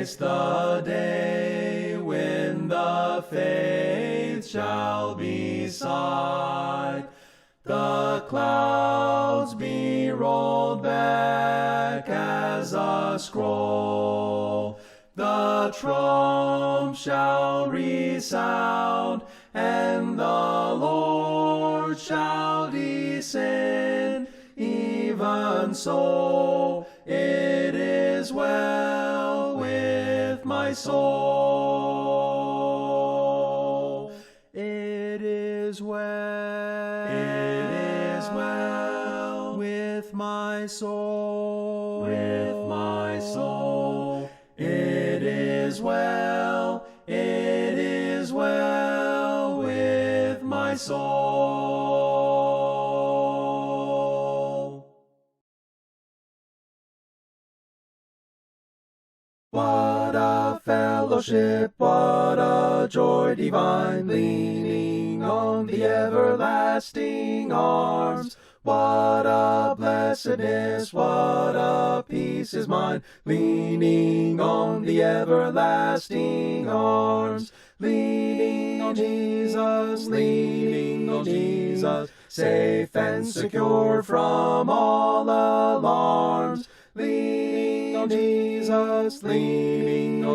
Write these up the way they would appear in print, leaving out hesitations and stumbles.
Haste the day when the faith shall be sight, the clouds be rolled back as a scroll, the trump shall resound, and the Lord shall descend. Even so, it is well with my soul. It is well with my soul. With my soul. It is well with my soul. What a fellowship, what a joy divine, leaning on the everlasting arms. What a blessedness, what a peace is mine, leaning on the everlasting arms. Leaning on Jesus, safe and secure from all alarms. Leaning on Jesus, leaning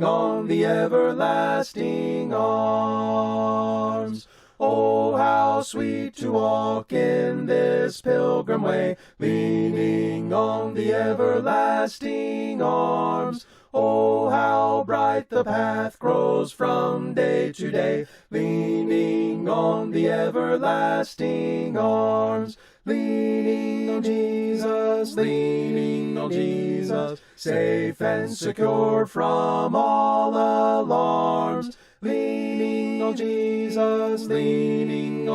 on the everlasting arms. Oh, how sweet to walk in this pilgrim way, leaning on the everlasting arms. Oh, how bright the path grows from day to day, leaning on the everlasting arms. Leaning on Jesus, safe and secure from all alarms. Leaning on Jesus, leaning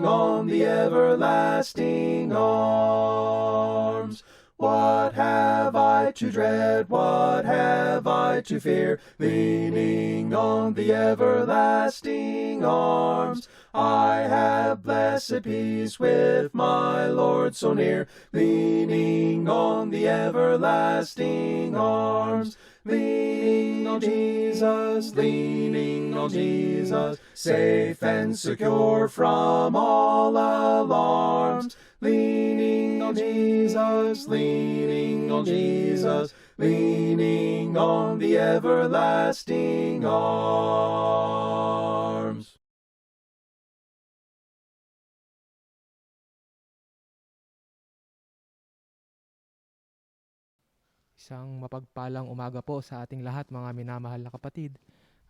on the everlasting arms. What have I to dread? What have I to fear? Leaning on the everlasting arms. I have blessed peace with my Lord so near. Leaning on the everlasting arms. Leaning on Jesus, safe and secure from all alarms. Leaning on Jesus, leaning on the everlasting arms. Isang mapagpalang umaga po sa ating lahat mga minamahal na kapatid.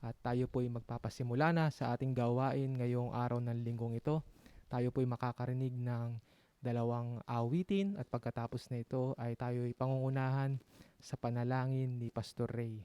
At tayo po'y magpapasimula na sa ating gawain ngayong araw ng linggong ito. Tayo po'y makakarinig ng dalawang awitin at pagkatapos na ito ay tayo'y pangungunahan sa panalangin ni Pastor Ray.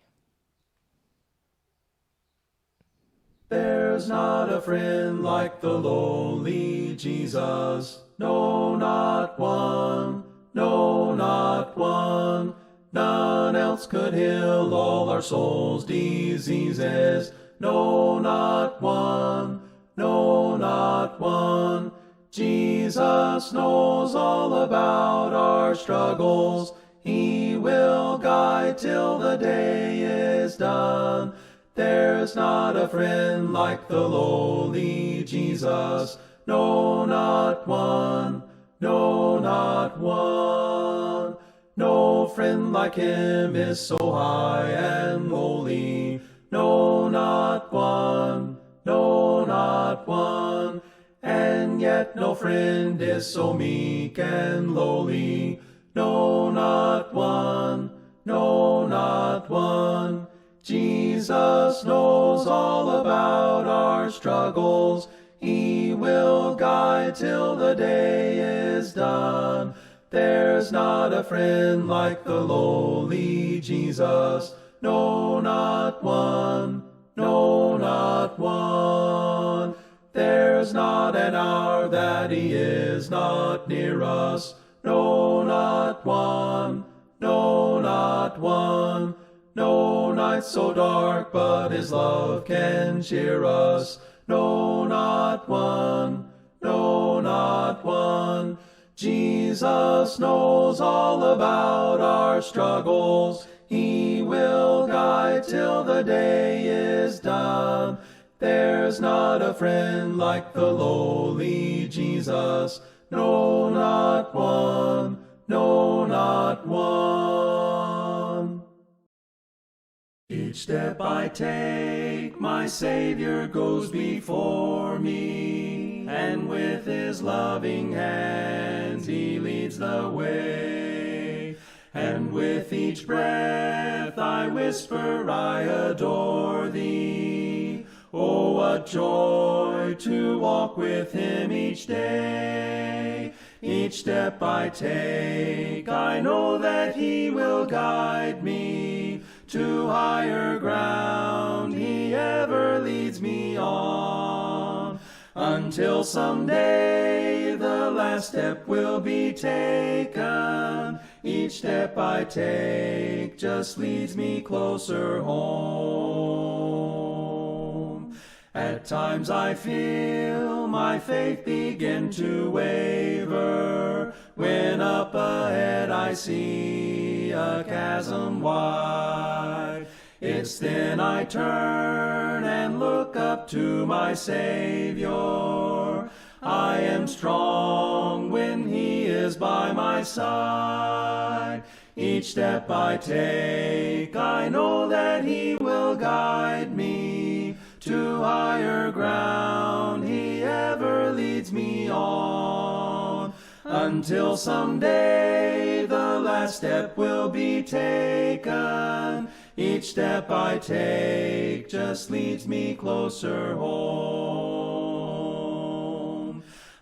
There's not a friend like the lowly Jesus. No, not one. No, not one. None else could heal all our souls' diseases. No, not one. No, not one. Jesus knows all about our struggles. He will guide till the day is done. There's not a friend like the lowly Jesus. No, not one. No, not one. No friend like him is so high and lowly. No, not one. No, not one. And yet no friend is so meek and lowly. No, not one. No, not one. Jesus knows all about our struggles. He will guide till the day is done. There's not a friend like the lowly Jesus. No, not one. No, not one. There's not an hour that he is not near us. No, not one. No, not one. No night so dark but his love can cheer us. No, not one. No, not one. Jesus knows all about our struggles. He will guide till the day is done. There's not a friend like the lowly Jesus. No, not one. No, not one. Each step I take, my Savior goes before me, and with his loving hands he leads the way. And with each breath I whisper, I adore thee. Oh, what joy to walk with him each day. Each step I take, I know that he will guide me to higher ground. He ever leads me on, until someday the last step will be taken. Each step I take just leads me closer home. At times I feel my faith begin to waver, when up ahead I see a chasm wide. It's then I turn and look up to my Savior. I am strong when he is by my side. Each step I take, I know that he will guide me to higher ground. He ever leads me on, until someday the last step will be taken. Each step I take just leads me closer home.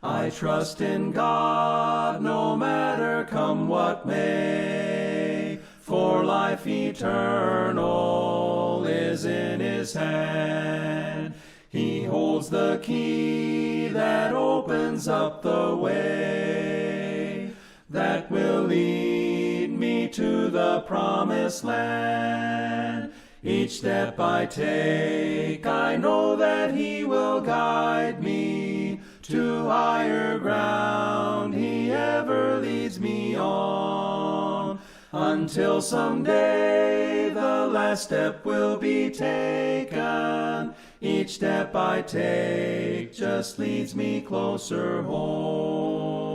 I trust in God no matter come what may, for life eternal is in his hand. He holds the key that opens up the way, that will lead me to the promised land. Each step I take, I know that he will guide me to higher ground. He ever leads me on, until someday the last step will be taken. Each step I take just leads me closer home.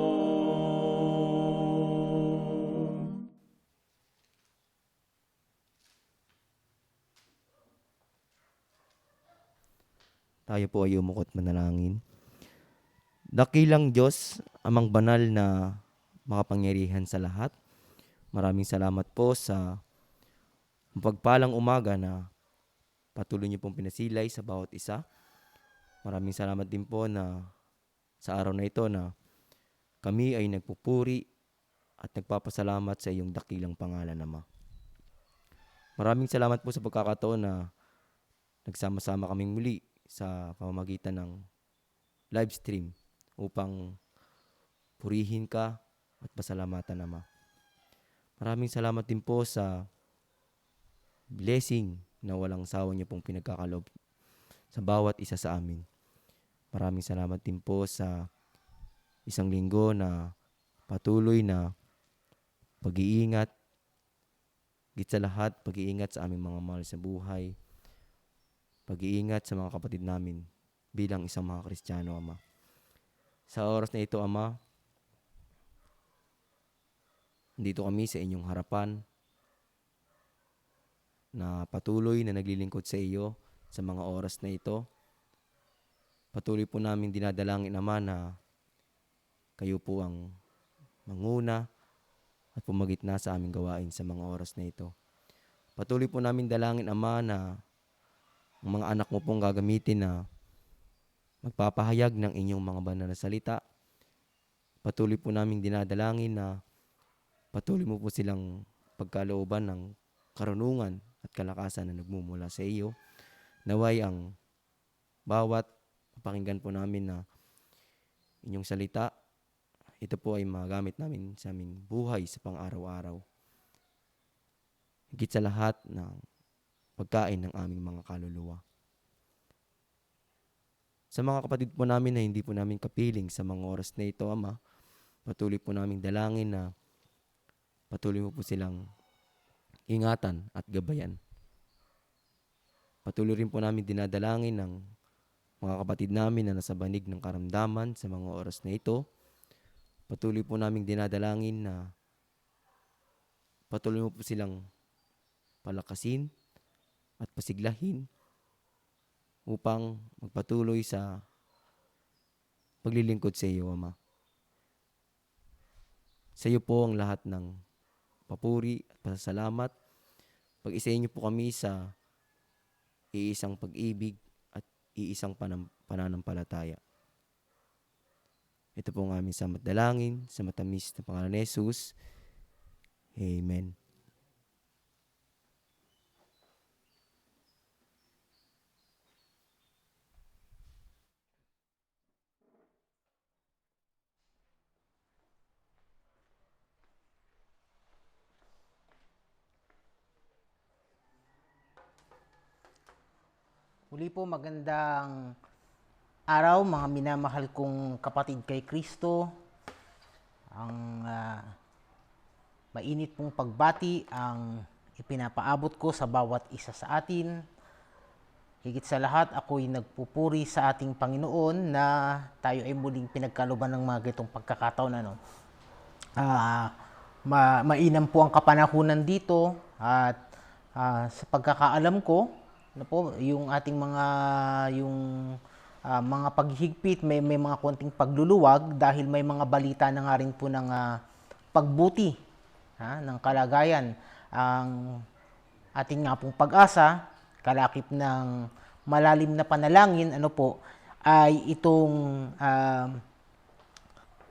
Tayo po ay umukot manalangin. Dakilang Diyos, amang banal na makapangyarihan sa lahat. Maraming salamat po sa mapagpalang umaga na patuloy niyo pong pinasilay sa bawat isa. Maraming salamat din po na sa araw na ito na kami ay nagpupuri at nagpapasalamat sa iyong dakilang pangalan, Ama. Maraming salamat po sa pagkakataon na nagsama-sama kaming muli sa pamamagitan ng live stream upang purihin ka at pasalamatan, Ama. Maraming salamat din po sa blessing na walang sawa niyo pong pinagkakalob sa bawat isa sa amin. Maraming salamat din po sa isang linggo na patuloy na pag-iingat, higit sa lahat, pag-iingat sa aming mga mahal sa buhay, pag-iingat sa mga kapatid namin bilang isang mga Kristiyano, Ama. Sa oras na ito, Ama, nandito kami sa inyong harapan na patuloy na naglilingkod sa iyo sa mga oras na ito. Patuloy po namin dinadalangin, Ama, na kayo po ang manguna at pumagitna sa aming gawain sa mga oras na ito. Patuloy po namin dalangin, Ama, na ang mga anak mo pong gagamitin na magpapahayag ng inyong mga banal na salita. Patuloy po namin dinadalangin na patuloy mo po silang pagkalooban ng karunungan at kalakasan na nagmumula sa iyo. Naway ang bawat pakinggan po namin na inyong salita, ito po ay magamit namin sa aming buhay sa pang-araw-araw. Higit sa lahat ng pagkain ng aming mga kaluluwa. Sa mga kapatid po namin na hindi po namin kapiling sa mga oras na ito, Ama, Patuloy po naming dalangin na patuloy mo po silang ingatan at gabayan. Patuloy rin po namin dinadalangin ng mga kapatid namin na nasa banig ng karamdaman sa mga oras na ito. Patuloy po naming dinadalangin na patuloy mo po silang palakasin at pasiglahin upang magpatuloy sa paglilingkod sa iyo, Ama. Sa iyo po ang lahat ng papuri at pasasalamat. Pag-isahin niyo po kami sa iisang pag-ibig at iisang pananampalataya. Ito po ang aming samot dalangin sa matamis na pangalan ni Jesus. Amen. Muli po magandang araw mga minamahal kong kapatid kay Kristo. Ang mainit pong pagbati ang ipinapaabot ko sa bawat isa sa atin. Higit sa lahat, ako'y nagpupuri sa ating Panginoon na tayo ay muling pinagkalooban ng mga gitong pagkakataon. Mainam po ang kapanahunan dito at sa pagkakaalam ko, yung ating mga paghihigpit, may mga konting pagluluwag dahil may mga balita na nga rin po ng pagbuti ng kalagayan. Ang ating nga pong pag-asa, kalakip ng malalim na panalangin, ay itong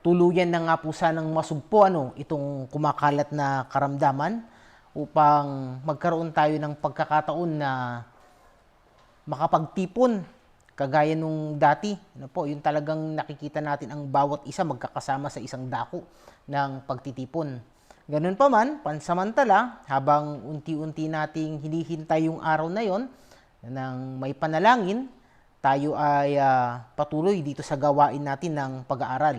tuluyan na nga po sanang masugpo itong kumakalat na karamdaman upang magkaroon tayo ng pagkakataon na makapagtipon kagaya nung dati. Yung talagang nakikita natin ang bawat isa magkakasama sa isang dako ng pagtitipon. Ganun pa man, pansamantala, habang unti-unti nating hinihintay yung araw na yon ng may panalangin, tayo ay patuloy dito sa gawain natin ng pag-aaral.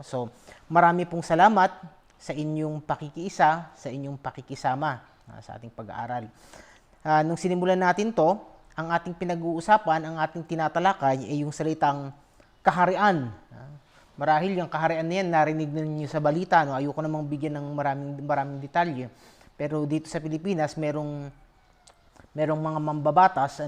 So, marami pong salamat sa inyong pakikiisa, sa inyong pakikisama sa ating pag-aaral. Nung sinimulan natin to, ang ating pinag-uusapan, ang ating tinatalakay ay yung salitang kaharian. Marahil yung kaharian na yan, narinig na ninyo sa balita. Ayoko namang bigyan ng maraming detalye. Pero dito sa Pilipinas, merong mga mambabatas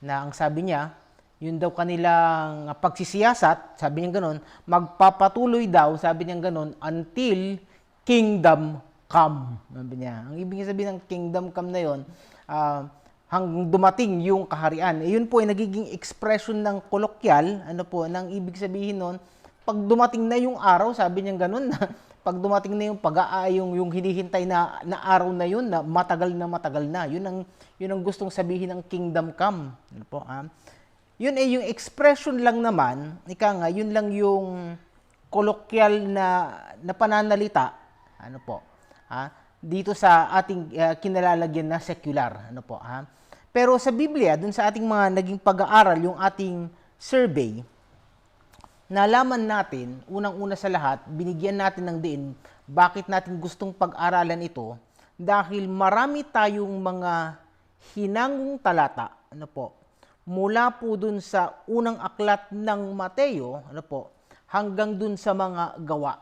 na ang sabi niya, yun daw kanilang pagsisiyasat, sabi niya ganun, magpapatuloy daw, sabi niya ganun, until kingdom come. Sabi niya. Ang ibig sabihin ng kingdom come na yun, hanggang dumating yung kaharian. Yun po ay nagiging expression ng kolokyal, nang ibig sabihin nun, pag dumating na yung araw, sabi niya ganun, pag dumating na yung hinihintay na araw na yun, na matagal na, yun ang gustong sabihin ng kingdom come. Yun ay yung expression lang naman, yun lang yung kolokyal na pananalita, dito sa ating kinalalagyan na secular, Pero sa Biblia, dun sa ating mga naging pag-aaral, yung ating survey, nalaman natin, unang-una sa lahat, binigyan natin ng diin, bakit natin gustong pag-aralan ito, dahil marami tayong mga hinangong talata, mula po dun sa unang aklat ng Mateo, hanggang dun sa mga gawa.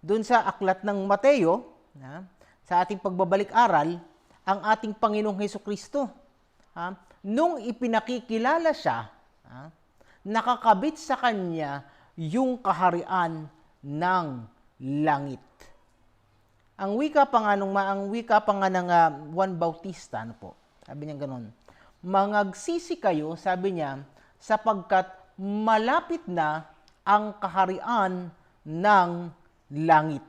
Dun sa aklat ng Mateo, sa ating pagbabalik-aral, ang ating Panginoong Hesukristo, nung ipinakikilala siya, nakakabit sa kanya yung kaharian ng langit. Ang wika pa nga ng Juan Bautista, sabi niya ganun, mangagsisi kayo, sabi niya, sapagkat malapit na ang kaharian ng langit.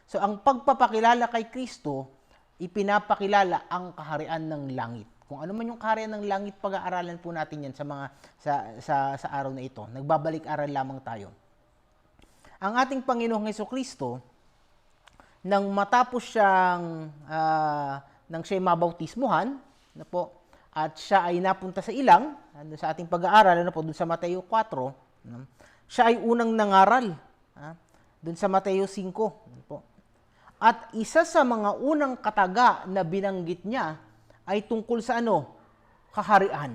So, ang pagpapakilala kay Kristo, ipinapakilala ang kaharian ng langit. Kung ano man yung kaharian ng langit, pag-aaralan po natin yan sa araw na ito. Nagbabalik-aral lamang tayo. Ang ating Panginoong Hesukristo, nang matapos siyang mabautismuhan, at siya ay napunta sa ilang, sa ating pag-aaral, doon sa Mateo 4, siya ay unang nangaral. Doon sa Mateo 5. Po. At isa sa mga unang kataga na binanggit niya ay tungkol sa kaharian.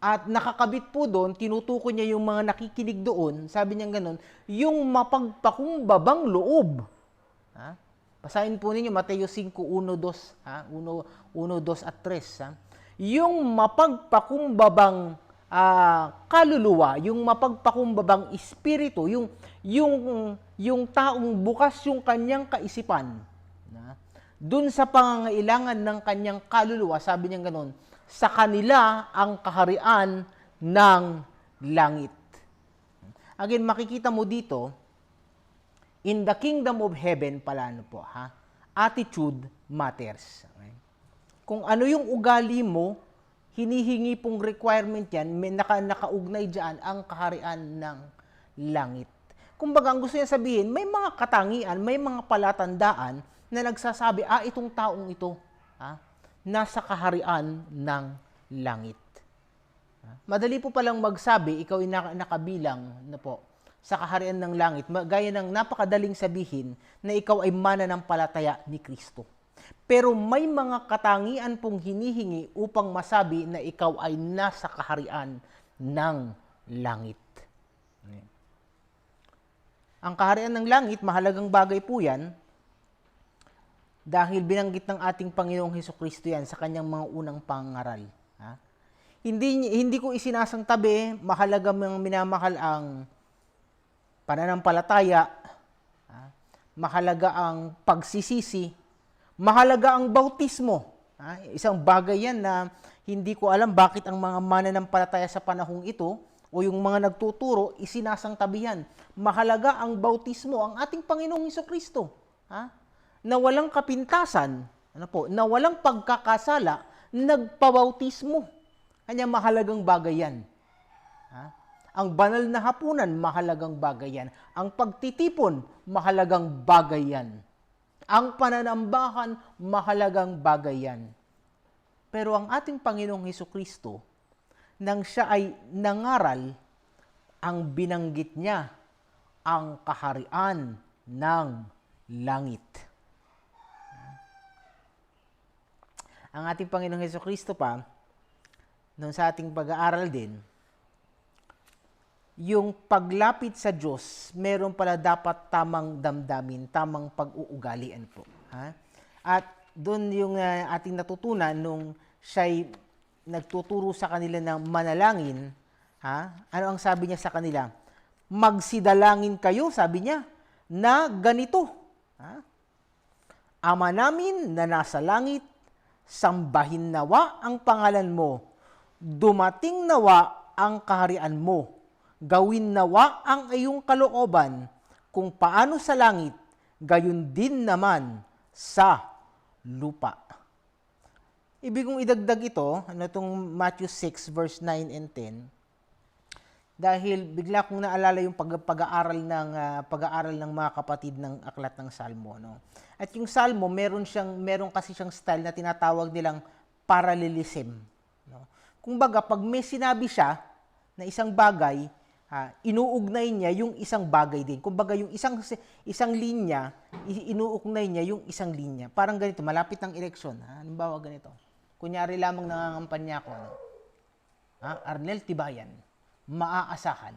At nakakabit po doon, tinutukoy niya yung mga nakikinig doon, sabi niya ganun, yung mapagpakumbabang loob. Basahin po ninyo Mateo 5, 1, 2, 1, 2 at 3. Yung mapagpakumbabang kaluluwa, yung mapagpakumbabang espiritu, yung taong bukas yung kanyang kaisipan. Dun sa pangangailangan ng kanyang kaluluwa, sabi niya ganun, sa kanila ang kaharian ng langit. Again, makikita mo dito, in the kingdom of heaven pala attitude matters. Okay? Kung ano yung ugali mo, hinihingi pong requirement yan, may nakaugnay dyan ang kaharian ng langit. Kumbaga, ang gusto niya sabihin, may mga katangian, may mga palatandaan na nagsasabi, itong taong ito, nasa kaharian ng langit. Madali po palang magsabi, ikaw ay nakabilang sa kaharian ng langit, gaya ng napakadaling sabihin na ikaw ay mananampalataya ni Kristo. Pero may mga katangian pong hinihingi upang masabi na ikaw ay nasa kaharian ng langit. Ang kaharian ng langit, mahalagang bagay po yan, dahil binanggit ng ating Panginoong Hesukristo yan sa kanyang mga unang pangaral. Hindi ko isinasangtabi, mahalaga mga minamahal ang pananampalataya, mahalaga ang pagsisisi, mahalaga ang bautismo. Isang bagay yan na hindi ko alam bakit ang mga mananampalataya sa panahong ito o yung mga nagtuturo, isinasangtabi yan. Mahalaga ang bautismo, ang ating Panginoong Hesukristo. Na walang kapintasan, na walang pagkakasala, nagpabautismo. Kanya mahalagang bagay yan. Ang banal na hapunan, mahalagang bagay yan. Ang pagtitipon, mahalagang bagay yan. Ang pananambahan, mahalagang bagay yan. Pero ang ating Panginoong Hesukristo, nang siya ay nangaral, ang binanggit niya ang kaharian ng langit. Ang ating Panginoong Hesukristo pa, nung sa ating pag-aaral din, yung paglapit sa Diyos, meron pala dapat tamang damdamin, tamang pag-uugalian po. At doon yung ating natutunan nung siya'y nagtuturo sa kanila ng manalangin, ano ang sabi niya sa kanila? Magsidalangin kayo, sabi niya, na ganito. Ama namin na nasa langit, sambahin nawa ang pangalan mo, dumating nawa ang kaharian mo, gawin nawa ang iyong kalooban, kung paano sa langit, gayon din naman sa lupa. Ibig kong idagdag ito, itong Matthew 6 verse 9 and 10, dahil bigla kong naalala yung pag-aaral ng mga kapatid ng aklat ng Salmo, At yung Salmo, meron kasi siyang style na tinatawag nilang parallelism, Kumbaga, pag may sinabi siya na isang bagay, inuugnay niya yung isang bagay din. Kumbaga, yung isang linya, inuugnay niya yung isang linya. Parang ganito, malapit ng eleksyon. Halimbawa ganito. Kunyari lamang nangangampanya ko. Arnel Tibayan, maaasahan.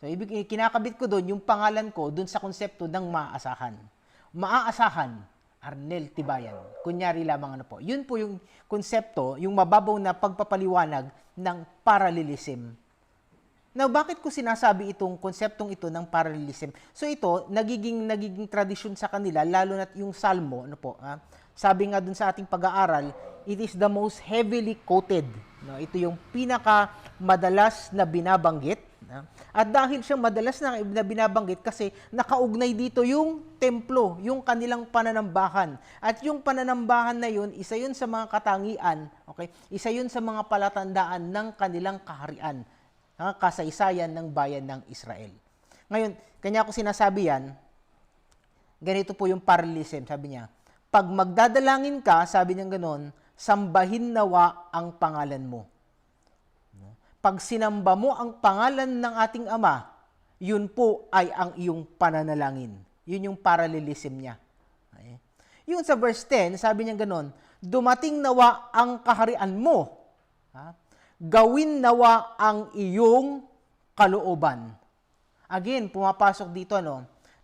So, kinakabit ko doon yung pangalan ko doon sa konsepto ng maaasahan. Maaasahan, Arnel Tibayan. Kunyari lamang po. Yun po yung konsepto, yung mababaw na pagpapaliwanag ng parallelism. Now, bakit ko sinasabi itong konseptong ito ng parallelism? So ito, nagiging tradisyon sa kanila, lalo na yung Salmo, sabi nga dun sa ating pag-aaral, it is the most heavily quoted. Ito yung pinaka-madalas na binabanggit. At dahil siyang madalas na binabanggit kasi nakaugnay dito yung templo, yung kanilang pananambahan. At yung pananambahan na yun, isa yun sa mga katangian, isa yun sa mga palatandaan ng kanilang kaharian, kasaysayan ng bayan ng Israel. Ngayon, kanya ko sinasabi yan, ganito po yung parallelism, sabi niya, pag magdadalangin ka, sabi niya gano'n, sambahin nawa ang pangalan mo. Pag sinamba mo ang pangalan ng ating Ama, yun po ay ang iyong pananalangin. Yun yung parallelism niya. Okay? Yung sa verse 10, sabi niya ganon, dumating nawa ang kaharian mo. Ha? Gawin nawa ang iyong kalooban. Again, pumapasok dito,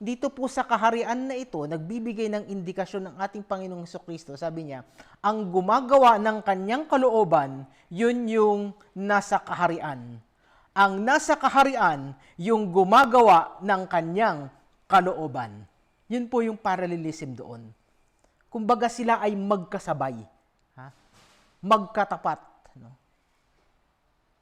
dito po sa kaharian na ito, nagbibigay ng indikasyon ng ating Panginoong Hesukristo. Sabi niya, ang gumagawa ng kanyang kalooban, yun yung nasa kaharian. Ang nasa kaharian, yung gumagawa ng kanyang kalooban. Yun po yung parallelism doon. Kumbaga sila ay magkasabay. Magkatapat.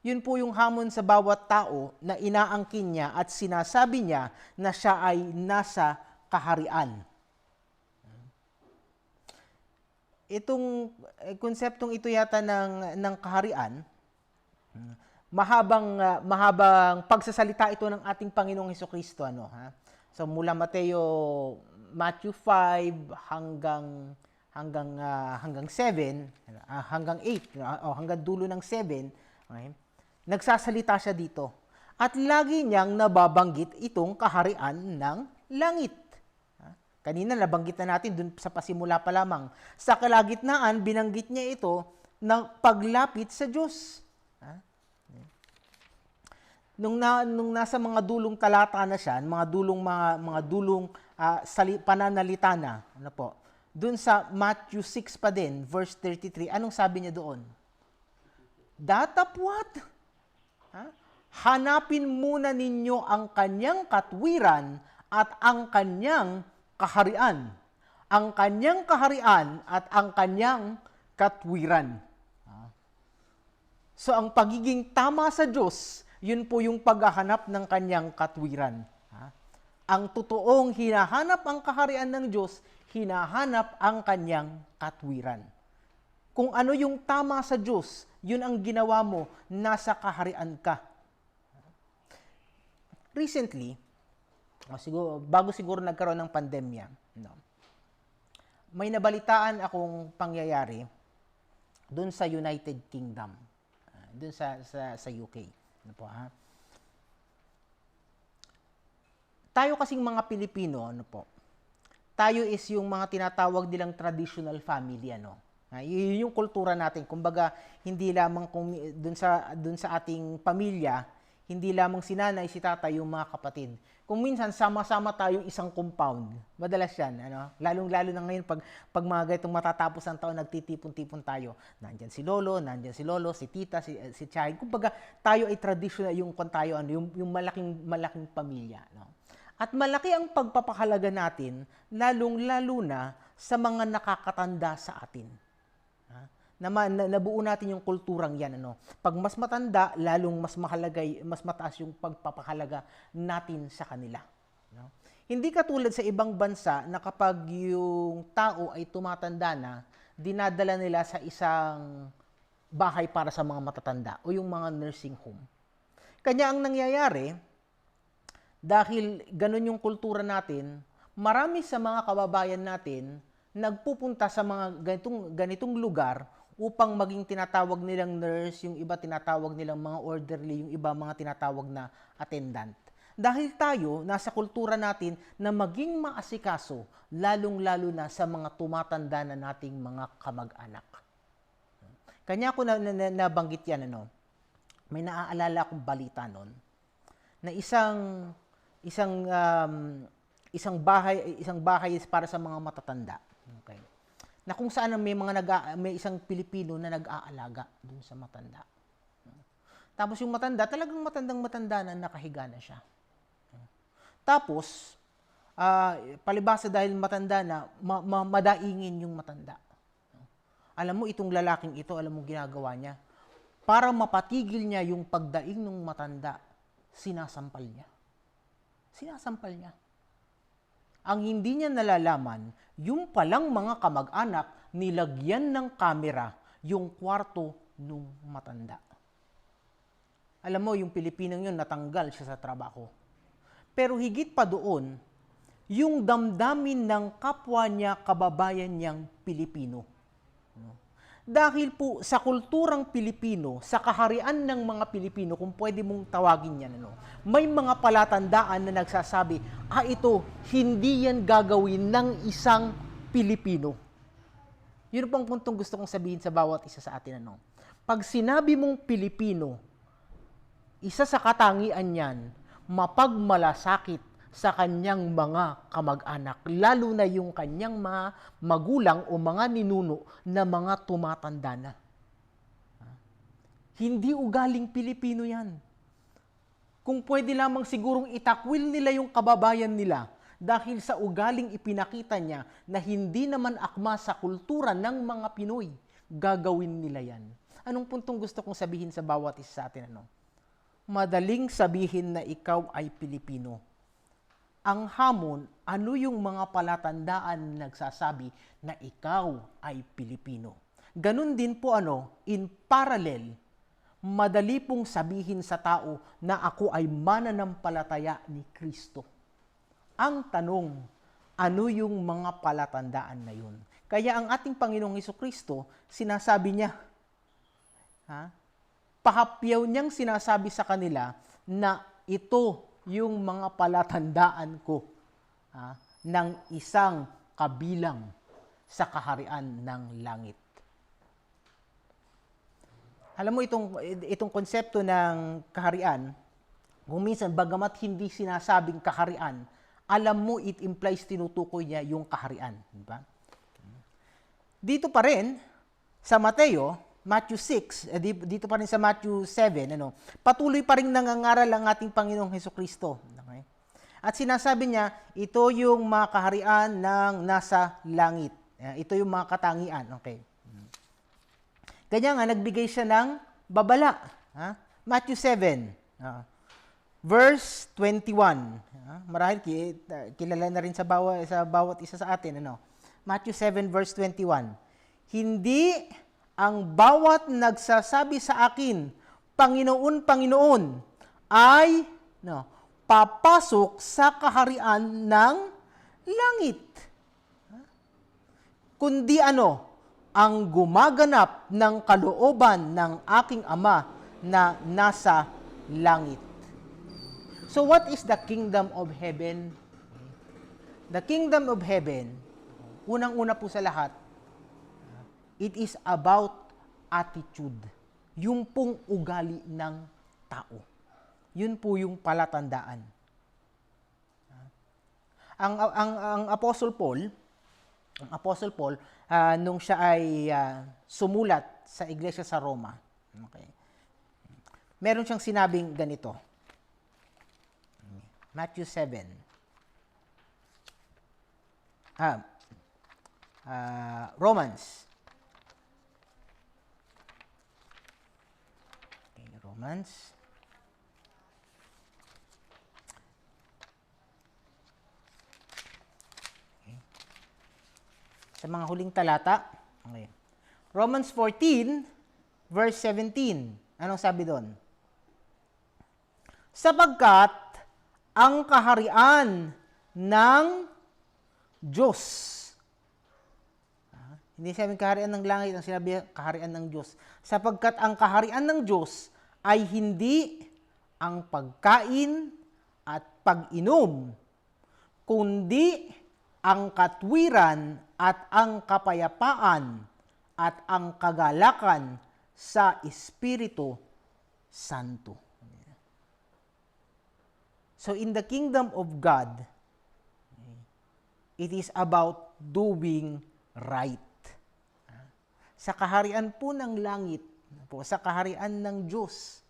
Yun po yung hamon sa bawat tao na inaangkin niya at sinasabi niya na siya ay nasa kaharian. Itong konseptong ito yata ng kaharian, mahabang pagsasalita ito ng ating Panginoong Hesukristo. So mula Matthew 5 hanggang 7, hanggang 8, hanggang dulo ng 7, okay? Nagsasalita siya dito. At lagi niyang nababanggit itong kaharian ng langit. Kanina nabanggit na natin dun sa pasimula pa lamang. Sa kalagitnaan, binanggit niya ito ng paglapit sa Diyos. Nung nasa mga dulong talata na siya, mga dulong pananalita na, dun sa Matthew 6 pa din, verse 33, anong sabi niya doon? Datapwat. Hanapin muna ninyo ang kanyang katwiran at ang kanyang kaharian. Ang kanyang kaharian at ang kanyang katwiran. So ang pagiging tama sa Diyos, yun po yung paghahanap ng kanyang katwiran. Ang totoong hinahanap ang kaharian ng Diyos, hinahanap ang kanyang katwiran. Kung ano yung tama sa Diyos, yun ang ginawa mo, nasa kaharian ka. Recently, bago siguro nagkaroon ng pandemya, may nabalitaan akong pangyayari doon sa United Kingdom, doon sa UK. Tayo kasing mga Pilipino, tayo is yung mga tinatawag nilang traditional family, yun yung kultura natin. Kumbaga, hindi lamang dun sa ating pamilya, hindi lamang si nanay, si tatay, yung mga kapatid. Kung minsan, sama-sama tayong isang compound. Madalas yan, lalong-lalo na ngayon, pag mga ganitong matatapos ang taon, nagtitipon-tipon tayo. Nandyan si lolo, si tita, si Chay. Kumbaga, tayo ay traditional, yung malaking pamilya. At malaki ang pagpapahalaga natin, lalong-lalo na sa mga nakakatanda sa atin. Nabuo natin yung kulturang yan. Pag mas matanda, lalong mas mataas yung pagpapahalaga natin sa kanila. Hindi katulad sa ibang bansa na kapag yung tao ay tumatanda na, dinadala nila sa isang bahay para sa mga matatanda o yung mga nursing home. Kanya ang nangyayari, dahil ganun yung kultura natin, marami sa mga kababayan natin nagpupunta sa mga ganitong lugar upang maging tinatawag nilang nurse, yung iba tinatawag nilang mga orderly, yung iba mga tinatawag na attendant. Dahil tayo, nasa kultura natin na maging maasikaso, lalong-lalo na sa mga tumatanda na nating mga kamag-anak. Kanya ko nabanggit yan, may naaalala akong balita nun, na isang bahay para sa mga matatanda. Okay. Na kung saan may isang Pilipino na nag-aalaga dun sa matanda. Tapos yung matanda, talagang matandang-matanda na nakahiga na siya. Tapos, palibasa dahil matanda na, madaingin yung matanda. Alam mo, itong lalaking ito, alam mo ginagawa niya? Para mapatigil niya yung pagdaing ng matanda, sinasampal niya. Sinasampal niya. Ang hindi niya nalalaman, yung palang mga kamag-anak, nilagyan ng kamera yung kwarto nung matanda. Alam mo, yung Pilipinong yun, natanggal siya sa trabaho. Pero higit pa doon, yung damdamin ng kapwa niya, kababayan niyang Pilipino. Dahil po sa kulturang Pilipino, sa kaharian ng mga Pilipino, kung pwede mong tawagin yan, may mga palatandaan na nagsasabi, ito, hindi yan gagawin ng isang Pilipino. Yun po ang puntong gusto kong sabihin sa bawat isa sa atin. Pag sinabi mong Pilipino, isa sa katangian yan, mapagmalasakit sa kanyang mga kamag-anak, lalo na yung kanyang mga magulang o mga ninuno na mga tumatanda na. Hindi ugaling Pilipino yan. Kung pwede lamang sigurong itakwil nila yung kababayan nila dahil sa ugaling ipinakita niya na hindi naman akma sa kultura ng mga Pinoy, gagawin nila yan. Anong puntong gusto kong sabihin sa bawat isa sa atin? Madaling sabihin na ikaw ay Pilipino. Ang hamon, ano yung mga palatandaan na nagsasabi na ikaw ay Pilipino? Ganun din po in parallel, madali pong sabihin sa tao na ako ay mananampalataya ni Kristo. Ang tanong, ano yung mga palatandaan na yun? Kaya ang ating Panginoong Hesukristo, sinasabi niya, pahapyaw niyang sinasabi sa kanila na ito yung mga palatandaan ko ng isang kabilang sa kaharian ng langit. Alam mo itong konsepto ng kaharian, kung minsan bagamat hindi sinasabing kaharian, alam mo it implies tinutukoy niya yung kaharian, di ba? Dito pa rin sa Matthew 6, dito pa rin sa Matthew 7, patuloy pa rin nangangaral ang ating Panginoong Hesukristo. Okay? At sinasabi niya, ito yung mga kaharian ng nasa langit. Ito yung mga katangian. Okay. Kanya nga, nagbigay siya ng babala. Matthew 7, verse 21. Marahil kilala na rin sa bawat isa sa atin. Matthew 7, verse 21. Hindi ang bawat nagsasabi sa akin, Panginoon, Panginoon, ay papasok sa kaharian ng langit. Kundi ang gumaganap ng kalooban ng aking Ama na nasa langit. So what is the kingdom of heaven? The kingdom of heaven, unang-una po sa lahat, it is about attitude. Yung pong ugali ng tao. Yun po yung palatandaan. Ang Apostle Paul, nung siya ay sumulat sa iglesia sa Roma, okay, meron siyang sinabing ganito. Matthew 7. Romans. Romans. Okay. Sa mga huling talata. Okay. Romans 14, verse 17. Anong sabi doon? Sapagkat ang kaharian ng Diyos. Hindi sabi kaharian ng langit, ang sinabi kaharian ng Diyos. Sapagkat ang kaharian ng Diyos ay hindi ang pagkain at pag-inom, kundi ang katwiran at ang kapayapaan at ang kagalakan sa Espiritu Santo. So in the kingdom of God, it is about doing right. Sa kaharian po ng langit, sa kaharian ng Diyos.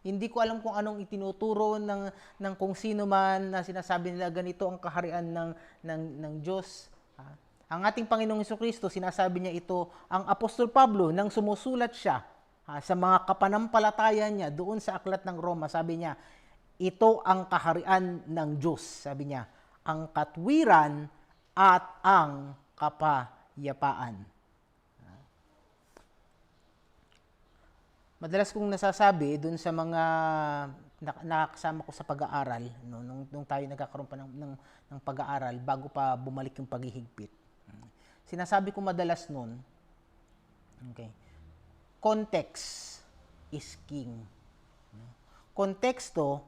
Hindi ko alam kung anong itinuturo ng kung sino man na sinasabi nila ganito ang kaharian ng Diyos. Ang ating Panginoong Hesukristo, sinasabi niya ito, ang Apostol Pablo, nang sumusulat siya sa mga kapanampalataya niya doon sa aklat ng Roma, sabi niya, ito ang kaharian ng Diyos. Sabi niya, ang katwiran at ang kapayapaan. Madalas kong nasasabi doon sa mga nakakasama ko sa pag-aaral, nung tayo nagkakaroon pa ng pag-aaral bago pa bumalik yung paghihigpit. Sinasabi ko madalas noon, Okay. Context is king. Konteksto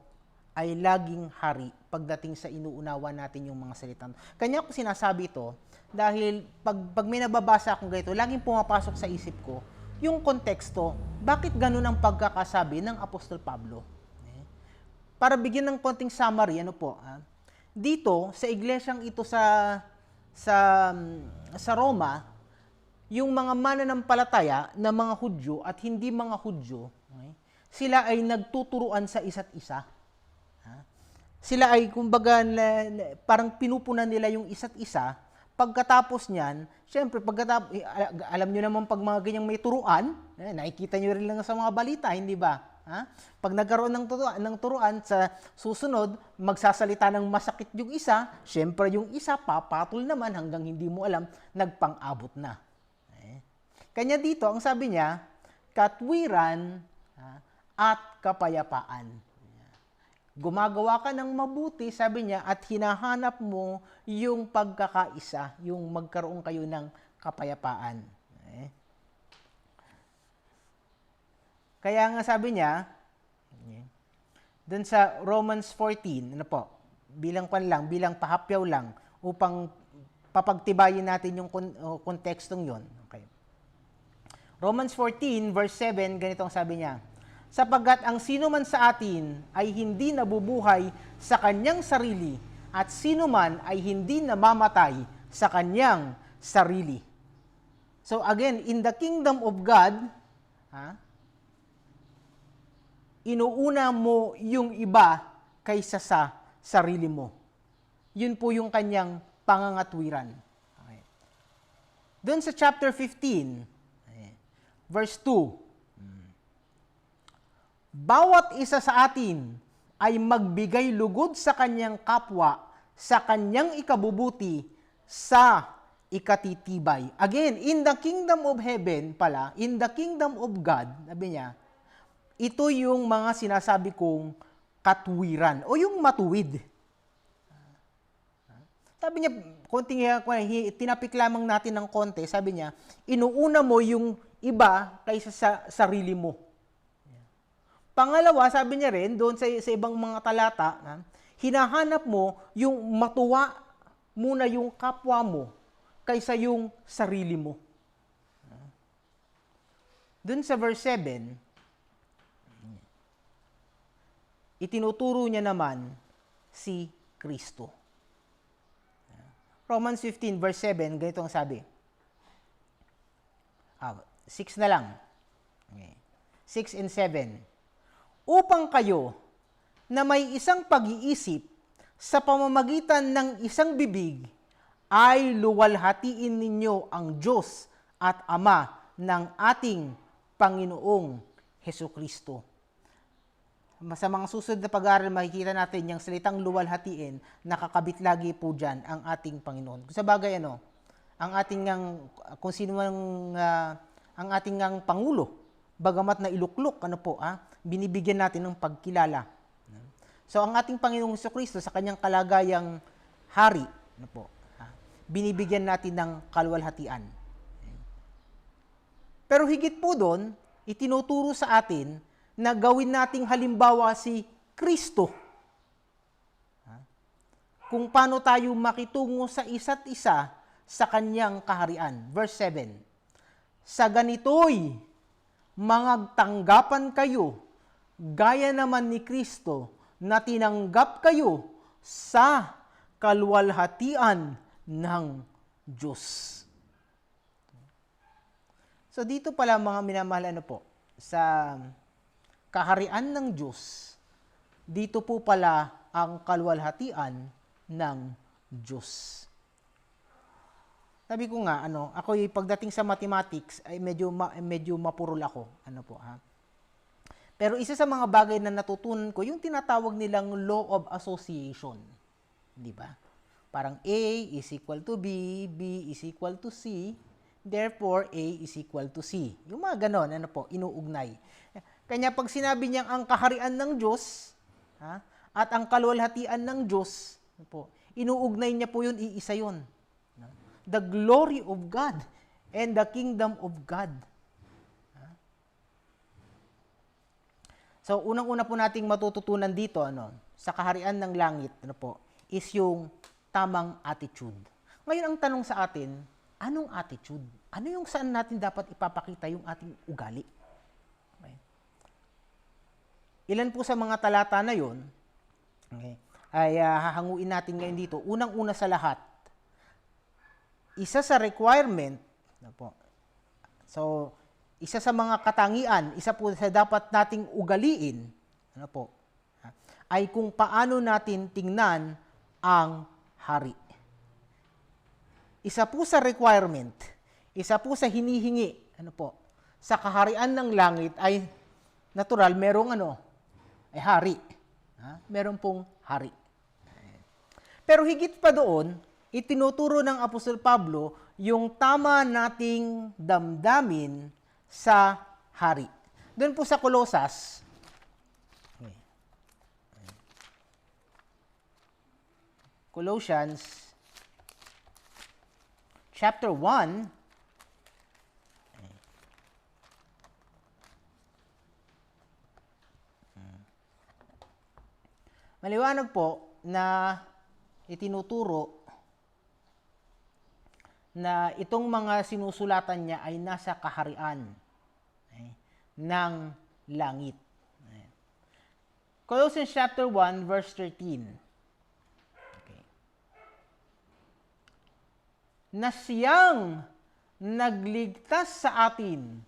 ay laging hari pagdating sa inuunawa natin yung mga salitang. Kanya ko sinasabi ito dahil pag may nababasa akong ganito, laging pumapasok sa isip ko yung konteksto, bakit ganun ang pagkakasabi ng Apostol Pablo? Para bigyan ng konting summary, dito sa iglesyang ito sa Roma, yung mga mananampalataya na mga Hudyo at hindi mga Hudyo, sila ay nagtuturuan sa isa't isa. Sila ay, kumbaga, parang pinupunan nila yung isa't isa. Pagkatapos niyan, syempre, alam nyo naman pag mga ganyang may turuan, nakikita nyo rin lang sa mga balita, hindi ba? Pag nagkaroon ng turuan, sa susunod, magsasalita ng masakit yung isa, syempre yung isa, papatol naman hanggang hindi mo alam, nagpang-abot na. Kanya dito, ang sabi niya, katwiran at kapayapaan. Gumagawa ka ng mabuti, sabi niya, at hinahanap mo yung pagkakaisa, yung magkaroon kayo ng kapayapaan. Kaya nga sabi niya, dun sa Romans 14, bilang pahapyaw lang, upang papagtibayin natin yung kontekstong yon. Okay. Romans 14, verse 7, ganito ang sabi niya, sapagkat ang sino man sa atin ay hindi nabubuhay sa kanyang sarili at sino man ay hindi namamatay sa kanyang sarili. So again, in the kingdom of God, inuuna mo yung iba kaysa sa sarili mo. Yun po yung kanyang pangangatwiran. Okay. Doon sa chapter 15, verse 2, bawat isa sa atin ay magbigay lugod sa kanyang kapwa, sa kanyang ikabubuti, sa ikatitibay. Again, in the kingdom of heaven pala, in the kingdom of God, sabi niya, ito yung mga sinasabi kong katwiran o yung matuwid. Sabi niya, tinapik lamang natin ng konti, sabi niya, inuuna mo yung iba kaysa sa sarili mo. Pangalawa, sabi niya rin, doon sa ibang mga talata, hinahanap mo yung matuwa muna yung kapwa mo kaysa yung sarili mo. Doon sa verse 7, itinuturo niya naman si Kristo. Romans 15, verse 7, ganito ang sabi. 6 na lang. Okay. 6 and 7. Upang kayo na may isang pag-iisip sa pamamagitan ng isang bibig ay luwalhatiin ninyo ang Diyos at Ama ng ating Panginoong Hesukristo. Sa mga susunod na pag-aaral, makikita natin yung salitang luwalhatiin, nakakabit lagi po dyan ang ating Panginoon. Sa bagay, ang ating kung sino ang ating Pangulo, bagamat na iluklok, binibigyan natin ng pagkilala. So, ang ating Panginoong Hesukristo sa kanyang kalagayang hari, binibigyan natin ng kaluwalhatian. Pero higit po doon, itinuturo sa atin na gawin nating halimbawa si Kristo. Kung paano tayo makitungo sa isa't isa sa kanyang kaharian. Verse 7, sa ganito'y mangagtanggapan kayo, gaya naman ni Kristo, na tinanggap kayo sa kaluwalhatian ng Diyos. So dito pala mga minamahal, sa kaharian ng Diyos, dito po pala ang kaluwalhatian ng Diyos. Sabi ko nga, ako pagdating sa mathematics ay medyo mapurol ako. Pero isa sa mga bagay na natutunan ko, yung tinatawag nilang law of association. Di ba? Parang A is equal to B, B is equal to C, therefore A is equal to C. Yung mga ganon, inuugnay. Kanya pag sinabi niyang ang kaharian ng Diyos, at ang kaluwalhatian ng Diyos, inuugnay niya po yun, iisa yun. The glory of God and the kingdom of God. So, unang-una po nating matututunan dito, sa kaharian ng langit, is yung tamang attitude. Ngayon, ang tanong sa atin, anong attitude? Ano yung saan natin dapat ipapakita yung ating ugali? Okay. Ilan po sa mga talata na yun, okay, ay hahanguin natin ngayon dito. Unang-una sa lahat, isa sa requirement, so, isa sa mga katangian, isa po sa dapat nating ugaliin, ay kung paano natin tingnan ang hari. Isa po sa requirement, isa po sa hinihingi, sa kaharian ng langit ay natural, merong ay hari. Meron pong hari. Pero higit pa doon, itinuturo ng Apostol Pablo yung tama nating damdamin sa hari. Doon po sa Colosas, Colossians chapter 1, maliwanag po na itinuturo na itong mga sinusulatan niya ay nasa kaharian ng langit. Colossians chapter 1 verse 13. Okay. Na siyang nagligtas sa atin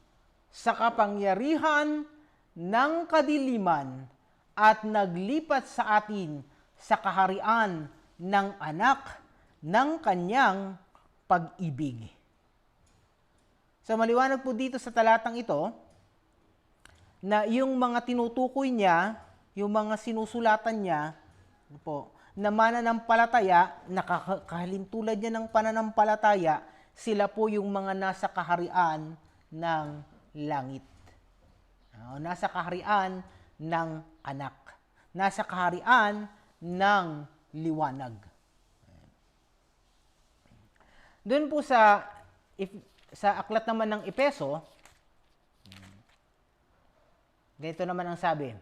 sa kapangyarihan ng kadiliman at naglipat sa atin sa kaharian ng anak ng kanyang pag-ibig. So maliwanag po dito sa talatang ito na yung mga tinutukoy niya, yung mga sinusulatan niya, na mananampalataya, nakakahalintulad niya ng pananampalataya, sila po yung mga nasa kaharian ng langit. Nasa kaharian ng anak. Nasa kaharian ng liwanag. Doon po sa aklat naman ng Epeso, ganito naman ang sabi.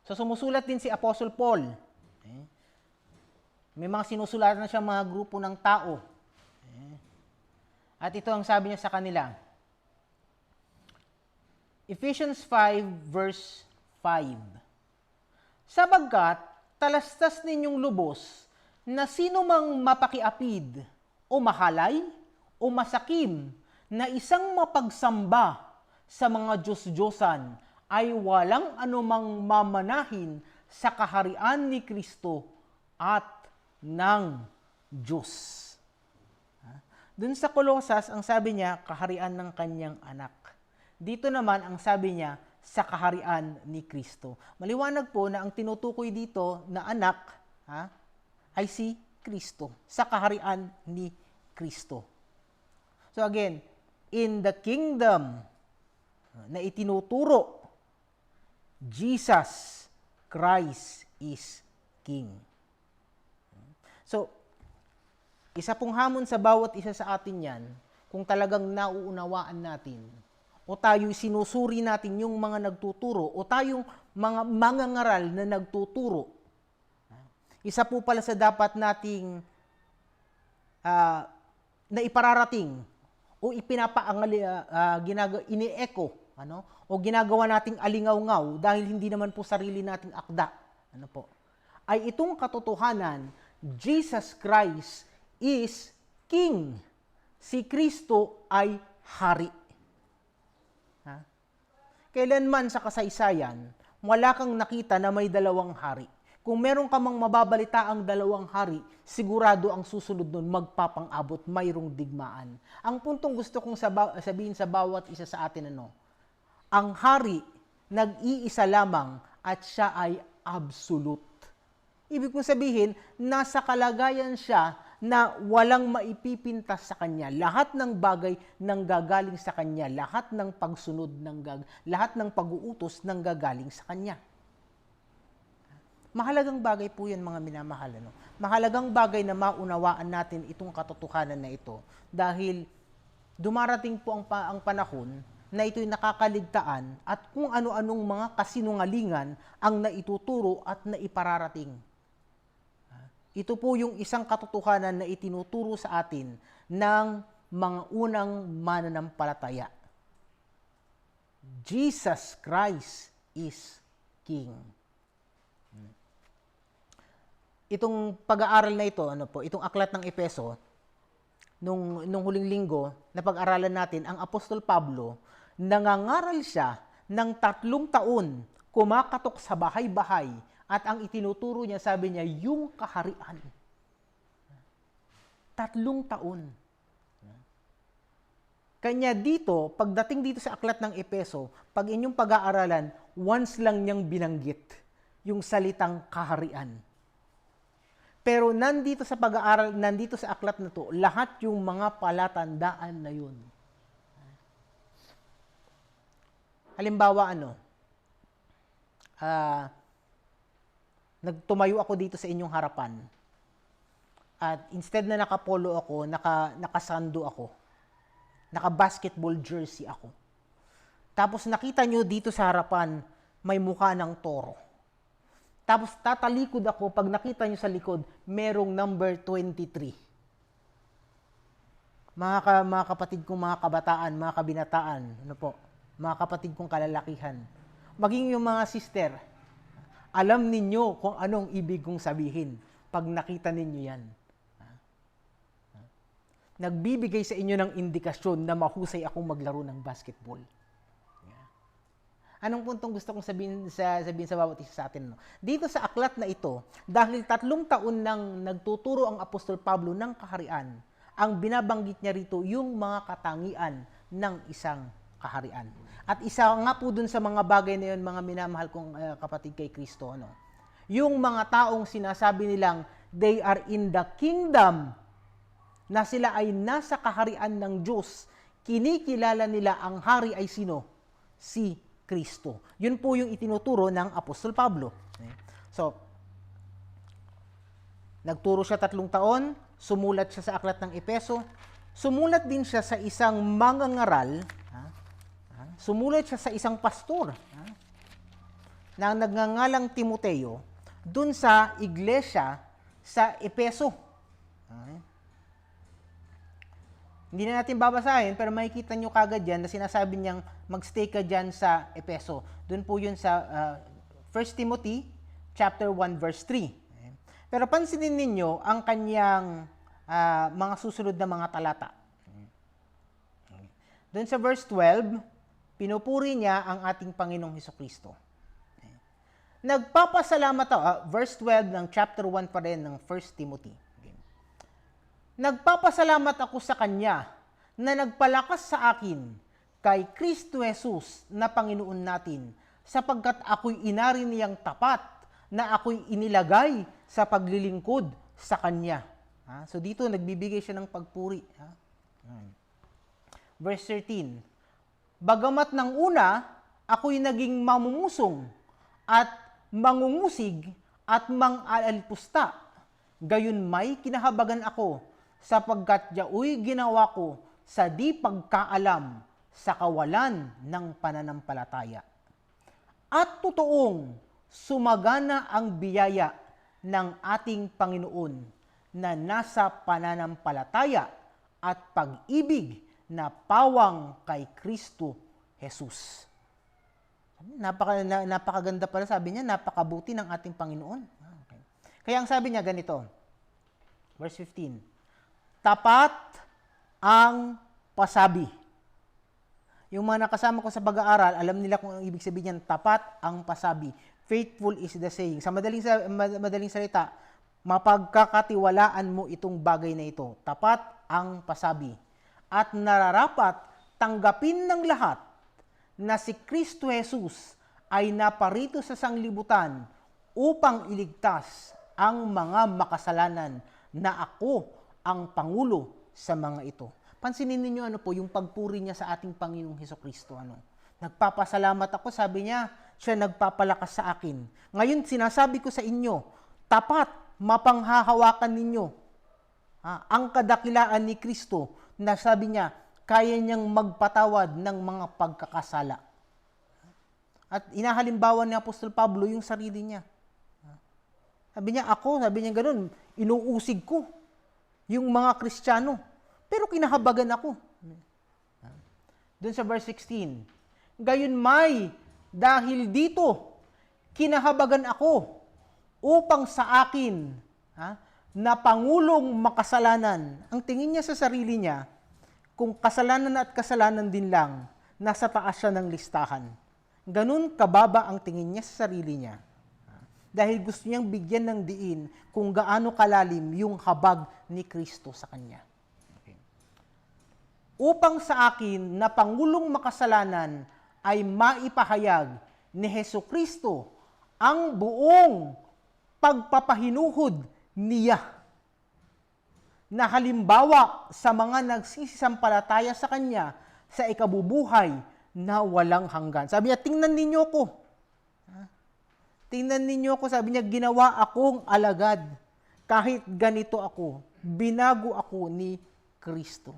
So sumusulat din si Apostle Paul. May mga sinusulatan na siya mga grupo ng tao. At ito ang sabi niya sa kanila. Ephesians 5 verse 5. Sabagkat talastas ninyong lubos na sino mang mapakiapid o mahalay o masakim na isang mapagsamba sa mga Diyos-Diyosan ay walang anumang mamanahin sa kaharian ni Kristo at ng Diyos. Dun sa Colosas, ang sabi niya, kaharian ng kanyang anak. Dito naman, ang sabi niya, sa kaharian ni Kristo. Maliwanag po na ang tinutukoy dito na anak ay si Kristo. Sa kaharian ni Kristo. So again, in the kingdom na itinuturo, Jesus Christ is King. So, isa pong hamon sa bawat isa sa atin yan, kung talagang nauunawaan natin, o tayo sinusuri natin yung mga nagtuturo, o tayong mga mangangaral na nagtuturo. Isa po pala sa dapat nating na ipararating o ini-echo, o ginagawa nating alingaw-ngaw dahil hindi naman po sarili nating akda, ay itong katotohanan, Jesus Christ is King. Si Kristo ay hari. Kailanman sa kasaysayan, wala kang nakita na may dalawang hari. Kung meron ka mang mababalita ang dalawang hari, sigurado ang susunod nun magpapang-abot, mayroong digmaan. Ang puntong gusto kong sabihin sa bawat isa sa atin, ang hari, nag-iisa lamang at siya ay absolute. Ibig kong sabihin, nasa kalagayan siya na walang maipipintas sa kanya. Lahat ng bagay nang gagaling sa kanya. Lahat ng pagsunod, lahat ng pag-uutos nang gagaling sa kanya. Mahalagang bagay po yan, mga minamahal. Mahalagang bagay na maunawaan natin itong katotohanan na ito. Dahil dumarating po ang panahon na ito'y nakakaligtaan at kung ano-anong mga kasinungalingan ang naituturo at naipararating. Ito po yung isang katotohanan na itinuturo sa atin ng mga unang mananampalataya. Jesus Christ is King. Itong pag-aaral na ito, itong aklat ng Efeso, nung huling linggo, na pag-aralan natin, ang Apostol Pablo, nangangaral siya ng 3 taon, kumakatok sa bahay-bahay, at ang itinuturo niya, sabi niya, yung kaharian. 3 taon. Kanya dito, pagdating dito sa aklat ng Efeso, pag inyong pag-aaralan, once lang niyang binanggit yung salitang kaharian. Pero nandito sa pag-aaral, nandito sa aklat na to, lahat yung mga palatandaan na yun. Halimbawa, nagtumayo ako dito sa inyong harapan. At instead na nakapolo ako, nakasando ako. Naka-basketball jersey ako. Tapos nakita nyo dito sa harapan, may mukha ng toro. Tapos tatalikod ako, pag nakita nyo sa likod, merong number 23. Mga kapatid kong mga kabataan, mga kabinataan, mga kapatid kong kalalakihan, maging yung mga sister, alam ninyo kung anong ibig kong sabihin pag nakita ninyo yan. Nagbibigay sa inyo ng indikasyon na mahusay akong maglaro ng basketball. Anong puntong gusto kong sabihin sa bawat isa sa atin? Dito sa aklat na ito, dahil 3 taon nang nagtuturo ang Apostol Pablo ng kaharian, ang binabanggit niya rito yung mga katangian ng isang kaharian. At isa nga po dun sa mga bagay na yun, mga minamahal kong kapatid kay Kristo, yung mga taong sinasabi nilang they are in the kingdom, na sila ay nasa kaharian ng Diyos, kinikilala nila ang hari ay sino? Si Kristo. Yun po yung itinuturo ng Apostol Pablo. So, nagturo siya 3 taon, sumulat siya sa aklat ng Efeso, sumulat din siya sa isang mangangaral, sumulat siya sa isang pastor, na nagngangalang Timoteo, dun sa iglesia sa Efeso. Hindi na natin babasahin, pero makikita nyo kagad yan na sinasabi niyang magstay ka dyan sa Efeso. Doon po yun sa 1 Timothy chapter 1 verse 3. Pero pansinin ninyo ang kanyang mga susunod na mga talata. Doon sa verse 12, pinupuri niya ang ating Panginoong Hesukristo. Nagpapasalamat ako, verse 12 ng chapter 1 pa rin ng 1 Timothy. Nagpapasalamat ako sa Kanya na nagpalakas sa akin kay Kristo Jesus na Panginoon natin, sapagkat ako'y inari niyang tapat na ako'y inilagay sa paglilingkod sa Kanya. So dito nagbibigay siya ng pagpuri. Verse 13, bagamat ng una, ako'y naging mamumusong at mangungusig at mang-aalpusta, gayon may kinahabagan ako, sapagkat yaoy ginawa ko sa di pagkaalam sa kawalan ng pananampalataya. At totoong sumagana ang biyaya ng ating Panginoon na nasa pananampalataya at pag-ibig na pawang kay Kristo Jesus. Napakaganda pala, sabi niya, napakabuti ng ating Panginoon. Okay. Kaya ang sabi niya ganito, verse 15, tapat ang pasabi. Yung mga nakasama ko sa pag-aaral, alam nila kung ang ibig sabihin niyan, tapat ang pasabi. Faithful is the saying. Sa madaling salita, mapagkakatiwalaan mo itong bagay na ito. Tapat ang pasabi. At nararapat tanggapin ng lahat na si Kristo Jesus ay naparito sa sanglibutan upang iligtas ang mga makasalanan na ako ang pangulo sa mga ito. Pansinin ninyo yung pagpuri niya sa ating Panginoong Hesukristo. Nagpapasalamat ako, sabi niya, siya nagpapalakas sa akin. Ngayon sinasabi ko sa inyo, tapat, mapanghahawakan ninyo ang kadakilaan ni Kristo, na sabi niya, kaya niyang magpatawad ng mga pagkakasala. At inahalimbawa ni Apostol Pablo yung sarili niya. Sabi niya ganun, inuusig ko yung mga Kristiyano, pero kinahabagan ako. Doon sa verse 16, gayon may, dahil dito, kinahabagan ako upang sa akin, na pangulong makasalanan. Ang tingin niya sa sarili niya, kung kasalanan at kasalanan din lang, nasa taas siya ng listahan. Ganun kababa ang tingin niya sa sarili niya. Dahil gusto niyang bigyan ng diin kung gaano kalalim yung habag ni Kristo sa kanya. Okay. Upang sa akin na pangulong makasalanan ay maipahayag ni Hesukristo ang buong pagpapahinuhod niya na halimbawa sa mga nagsisisampalataya sa kanya sa ikabubuhay na walang hanggan. Sabi niya, tingnan ninyo ko. Tingnan ninyo ko, sabi niya, ginawa akong alagad. Kahit ganito ako, binago ako ni Kristo.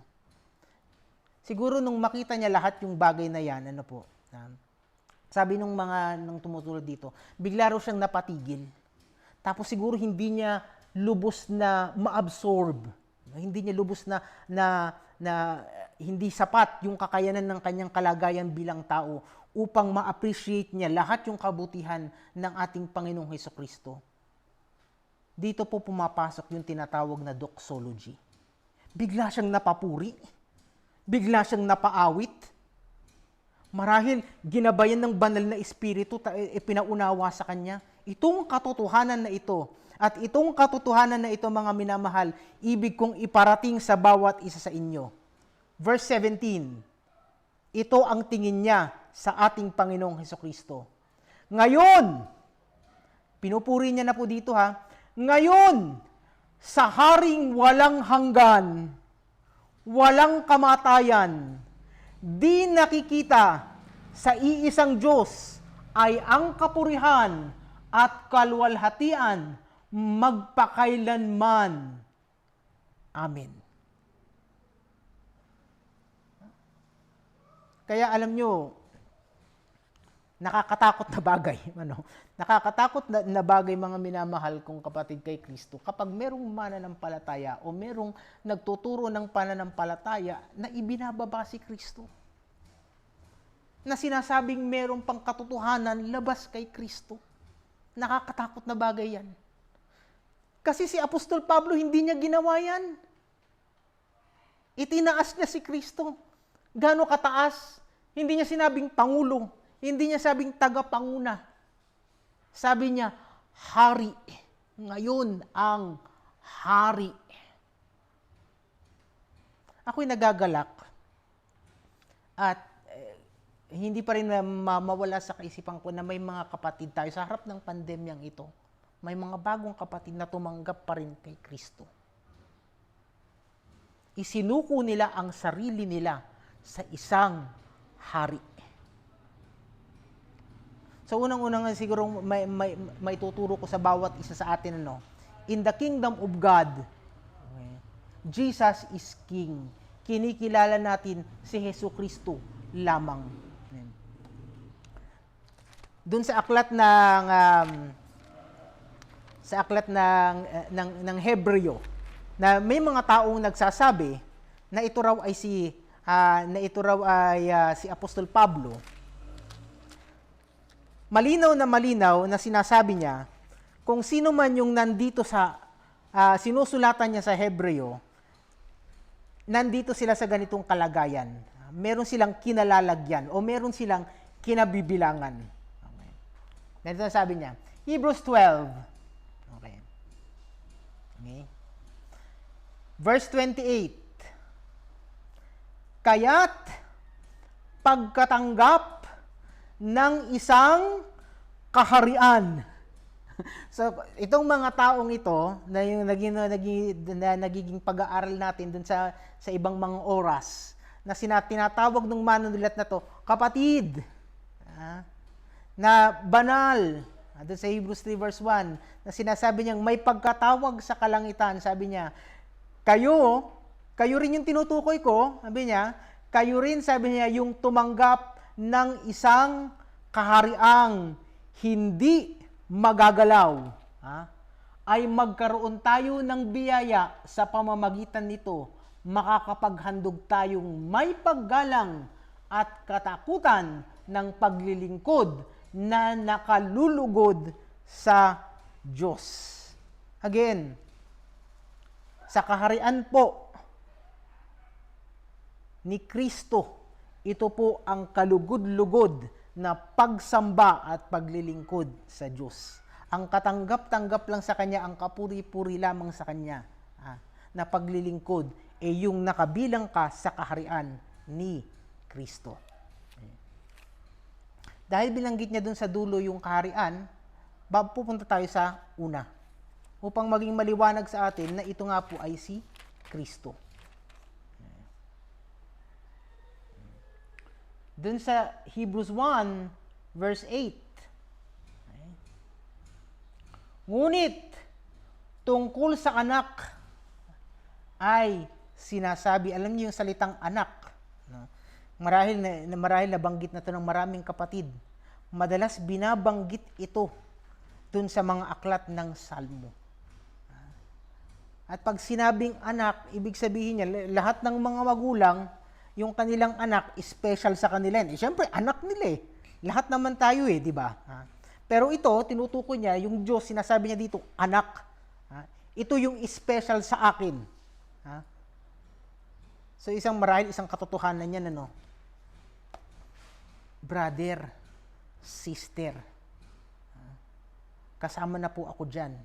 Siguro nung makita niya lahat yung bagay na yan, sabi nung tumutulad dito, bigla raw siyang napatigil. Tapos siguro hindi niya lubos na ma-absorb. Hindi niya lubos na hindi sapat yung kakayanan ng kanyang kalagayan bilang tao upang ma-appreciate niya lahat yung kabutihan ng ating Panginoong Hesukristo. Dito po pumapasok yung tinatawag na doxology. Bigla siyang napapuri. Bigla siyang napaawit. Marahil ginabayan ng banal na espiritu, ipinaunawa sa kanya. Itong katotohanan na ito, at itong katotohanan na ito, mga minamahal, ibig kong iparating sa bawat isa sa inyo. Verse 17, ito ang tingin niya sa ating Panginoong Hesukristo. Ngayon, pinupuri niya na po dito ngayon, sa haring walang hanggan, walang kamatayan, di nakikita sa iisang Diyos ay ang kapurihan at kaluwalhatian magpakailanman. Amen. Kaya alam nyo, nakakatakot na bagay. Nakakatakot na bagay, mga minamahal kong kapatid kay Kristo, kapag merong mananampalataya o merong nagtuturo ng pananampalataya na ibinababa si Kristo. Na sinasabing merong pang katotohanan labas kay Kristo. Nakakatakot na bagay yan. Kasi si Apostol Pablo, hindi niya ginawa yan. Itinaas niya si Kristo. Gaano kataas? Hindi niya sinabing pangulo. Hindi niya sabing tagapanguna. Sabi niya, hari. Ngayon ang hari. Ako'y nagagalak. At hindi pa rin mawala sa kaisipan ko na may mga kapatid tayo sa harap ng pandemyang ito. May mga bagong kapatid na tumanggap pa rin kay Kristo. Isinuko nila ang sarili nila sa isang hari. So unang-unang siguro may tuturo ko sa bawat isa sa atin, in the kingdom of God, Jesus is King. Kinikilala natin si Hesukristo lamang. Doon sa aklat ng Hebreo, na may mga taong nagsasabi na ito raw ay si Apostol Pablo. Malinaw na sinasabi niya kung sino man yung nandito sa sinusulatan niya sa Hebreo, nandito sila sa ganitong kalagayan. Meron silang kinalalagyan o meron silang kinabibilangan. Okay. Ganito sabi niya, Hebrews 12. Okay. Verse 28. Kaya't pagkatanggap ng isang kaharian. So, itong mga taong ito, na yung nagiging pag-aaral natin dun sa ibang mga oras, na tinatawag ng manunulat na to, kapatid, na banal, dun sa Hebrews 3 verse 1, na sinasabi niyang may pagkatawag sa kalangitan, sabi niya, kayo rin yung tinutukoy ko, sabi niya, kayo rin, sabi niya, yung tumanggap ng isang kahariang hindi magagalaw, ay magkaroon tayo ng biyaya sa pamamagitan nito, makakapaghandog tayong may paggalang at katakutan ng paglilingkod na nakalulugod sa Diyos. Again, sa kaharian po ni Kristo, ito po ang kalugod-lugod na pagsamba at paglilingkod sa Diyos. Ang katanggap-tanggap lang sa Kanya, ang kapuri-puri lamang sa Kanya, na paglilingkod, yung nakabilang ka sa kaharian ni Kristo. Dahil binanggit niya dun sa dulo yung kaharian, pupunta tayo sa una, upang maging maliwanag sa atin na ito nga po ay si Kristo. Dun sa Hebrews 1, verse 8. Ngunit, tungkol sa anak ay sinasabi, alam niyo yung salitang anak, marahil nabanggit na ito ng maraming kapatid. Madalas binabanggit ito dun sa mga aklat ng Salmo. At pag sinabing anak, ibig sabihin niya, lahat ng mga magulang, yung kanilang anak, special sa kanila. Siyempre, anak nila eh. Lahat naman tayo eh, di ba? Pero ito, tinutukoy niya, yung Diyos, sinasabi niya dito, anak. Ito yung special sa akin. So, marahil isang katotohanan niyan, brother, sister, kasama na po ako dyan.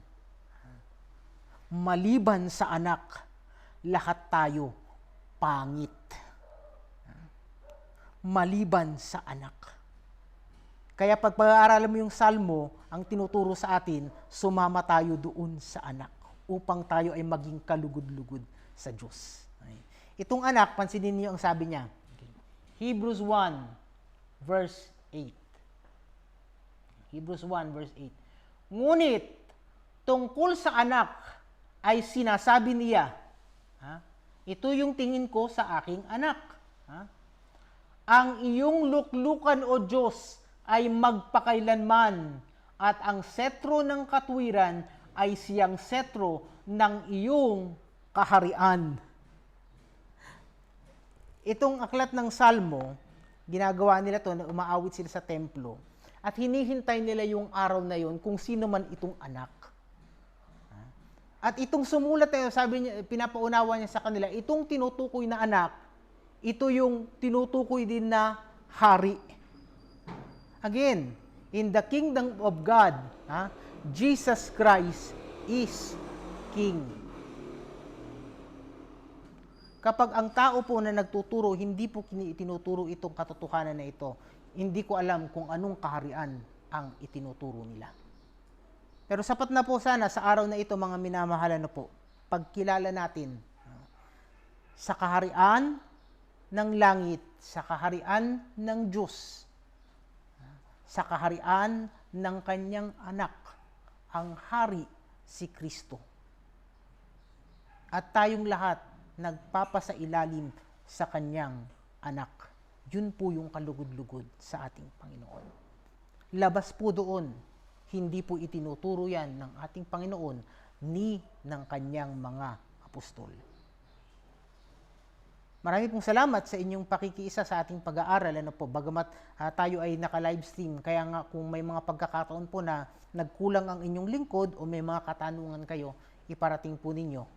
Maliban sa anak, lahat tayo pangit. Maliban sa anak. Kaya pag pag-aaralan mo yung Salmo, ang tinuturo sa atin, sumama tayo doon sa anak upang tayo ay maging kalugod-lugod sa Diyos. Itong anak, pansinin niyo ang sabi niya. Hebrews 1, verse 8. Hebrews 1, verse 8. Ngunit, tungkol sa anak, ay sinasabi niya, ito yung tingin ko sa aking anak. Ang iyong luklukan, O Diyos, ay magpakailanman, at ang setro ng katwiran ay siyang setro ng iyong kaharian. Itong aklat ng Salmo, ginagawa nila to na umaawit sila sa templo, at hinihintay nila yung araw na yon kung sino man itong anak. At itong sumulat tayo, sabi niya, pinapaunawa niya sa kanila, itong tinutukoy na anak, ito yung tinutukoy din na hari. Again, in the kingdom of God, Jesus Christ is King. Kapag ang tao po na nagtuturo, hindi po itinuturo itong katotohanan na ito, hindi ko alam kung anong kaharian ang itinuturo nila. Pero sapat na po sana sa araw na ito, mga minamahalan na po, pagkilala natin sa kaharian ng langit, sa kaharian ng Diyos, sa kaharian ng kanyang anak, ang hari si Kristo. At tayong lahat nagpapasailalim sa kanyang anak. Yun po yung kalugod-lugod sa ating Panginoon. Labas po doon, hindi po itinuturo yan ng ating Panginoon ni ng kanyang mga apostol. Marami pong salamat sa inyong pakikiisa sa ating pag-aaral. Bagamat tayo ay naka-livestream, kaya nga kung may mga pagkakataon po na nagkulang ang inyong lingkod o may mga katanungan kayo, iparating po ninyo.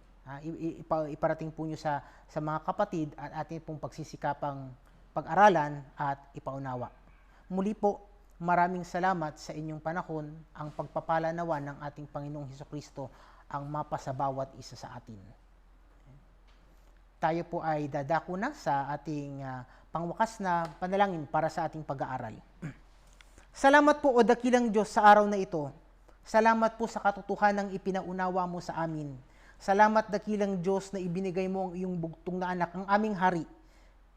Iparating po nyo sa mga kapatid at ating pong pagsisikapang pag-aralan at ipaunawa. Muli po, maraming salamat sa inyong panahon. Ang pagpapala nawa ng ating Panginoong Hesukristo ang mapa sa bawat isa sa atin. Tayo po ay dadako na sa ating pangwakas na panalangin para sa ating pag-aaral. Salamat po, O dakilang Diyos, sa araw na ito. Salamat po sa katotohanang ipinaunawa mo sa amin. Salamat, dakilang Diyos, na ibinigay mo ang iyong bugtong na anak, ang aming hari.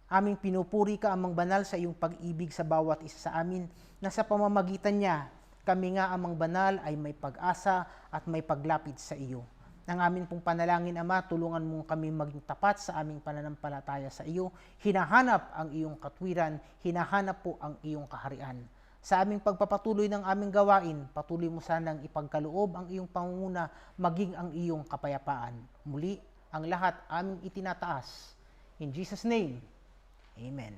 Aming pinupuri ka, amang banal, sa iyong pag-ibig sa bawat isa sa amin, na sa pamamagitan niya, kami nga amang banal ay may pag-asa at may paglapit sa iyo. Ang amin pong panalangin, Ama, tulungan mo kami maging tapat sa aming pananampalataya sa iyo. Hinahanap ang iyong katwiran, hinahanap po ang iyong kaharian. Sa aming pagpapatuloy ng aming gawain, patuloy mo sanang ipagkaloob ang iyong pangunguna, maging ang iyong kapayapaan. Muli, ang lahat aming itinataas. In Jesus' name, Amen.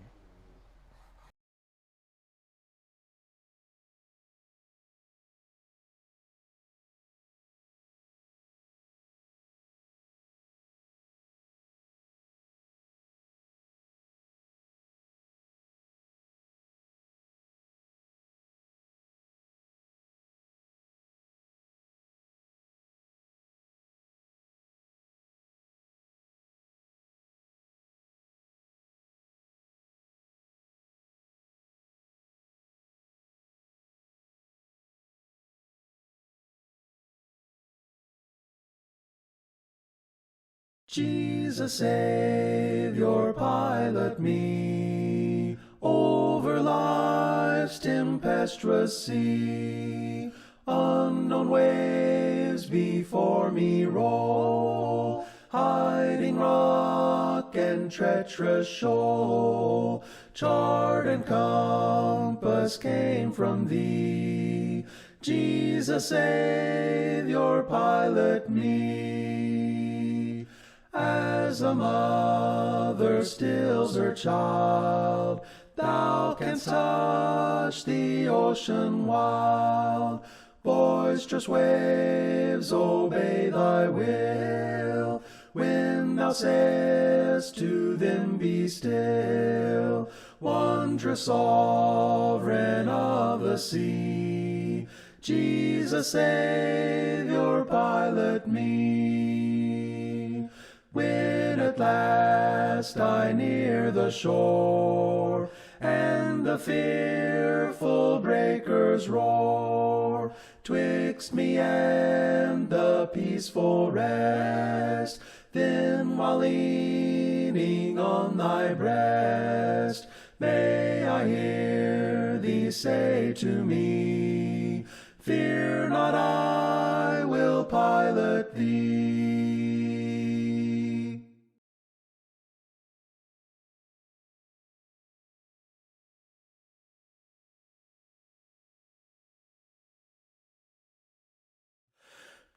Jesus, Savior, pilot me over life's tempestuous sea. Unknown waves before me roll, hiding rock and treacherous shoal. Chart and compass came from thee. Jesus, Savior, pilot me. As a mother stills her child, thou canst touch the ocean wild. Boisterous waves obey thy will, when thou sayest to them, be still. Wondrous sovereign of the sea, Jesus, Savior, pilot me. When at last I near the shore, and the fearful breakers roar, twixt me and the peaceful rest, then while leaning on thy breast, may I hear thee say to me, fear not, I will pilot thee.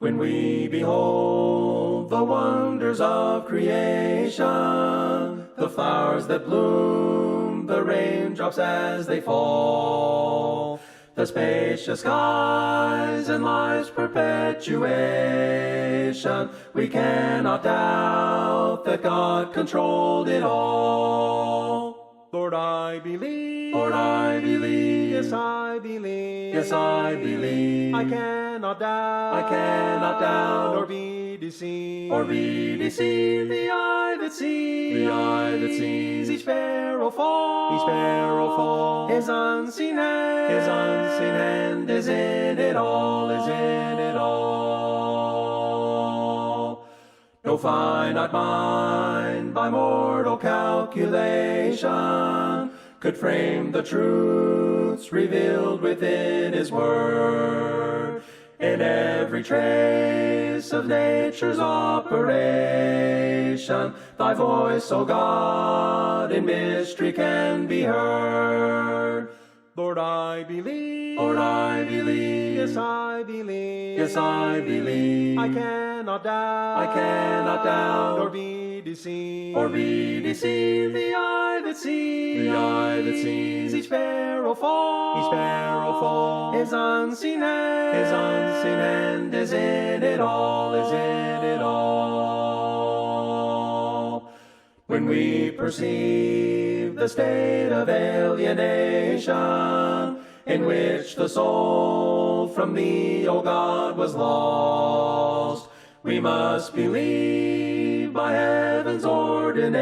When we behold the wonders of creation, the flowers that bloom, the raindrops as they fall, the spacious skies and life's perpetuation, we cannot doubt that God controlled it all. Lord, I believe. Lord, I believe. Yes, I believe. Yes, I believe. I cannot doubt. I cannot doubt. Nor be deceived. Or be deceived. The eye that sees. The eye that sees. Each sparrow fall. Each sparrow fall. His unseen hand. His unseen hand is in it all. Is in it all. No finite mind by mortal calculation could frame the truths revealed within His Word. In every trace of nature's operation, thy voice, O God, in mystery can be heard. Lord, I believe. Lord, I believe. Yes, I believe. Yes, I believe. I cannot doubt. I cannot doubt. Nor be deceived. Or be deceived. The eye that sees. The eye that sees. Each sparrow fall. Each sparrow fall. His unseen hand. His unseen hand is in it all. Is in it all. When we perceive the state of alienation in which the soul from thee, O God, was lost, we must believe by heaven's ordination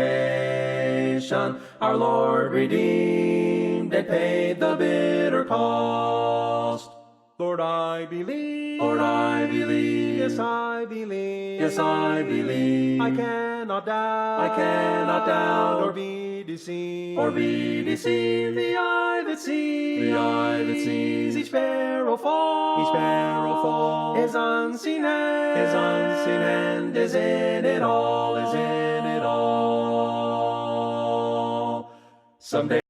our Lord redeemed and paid the bitter cost. Lord, I believe. Lord, I believe. Yes, I believe. Yes, I believe. I cannot doubt. I cannot doubt. Nor be deceived. Or be deceived. The eye that sees. The eye that sees. Each sparrow fall. Each sparrow fall. His unseen hand. His unseen unseen hand is in it all, is in it all. Someday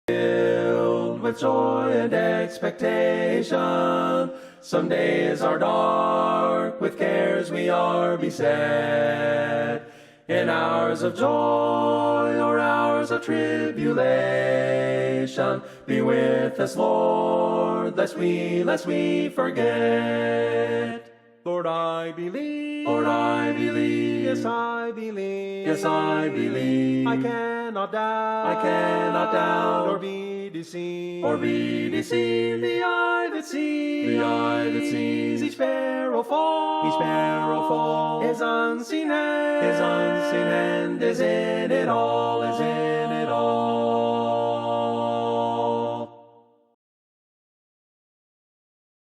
filled with joy and expectation, some days are dark, with cares we are beset. In hours of joy or hours of tribulation, be with us, Lord, lest we forget. Lord, I believe. Lord, I believe. Yes, I believe. Yes, I believe. I cannot doubt. I cannot doubt. Or be deceived. Or be deceived. The eye that sees. The eye that sees each sparrow fall. each sparrow fall. His unseen hand. His unseen hand is in it all, is in it all.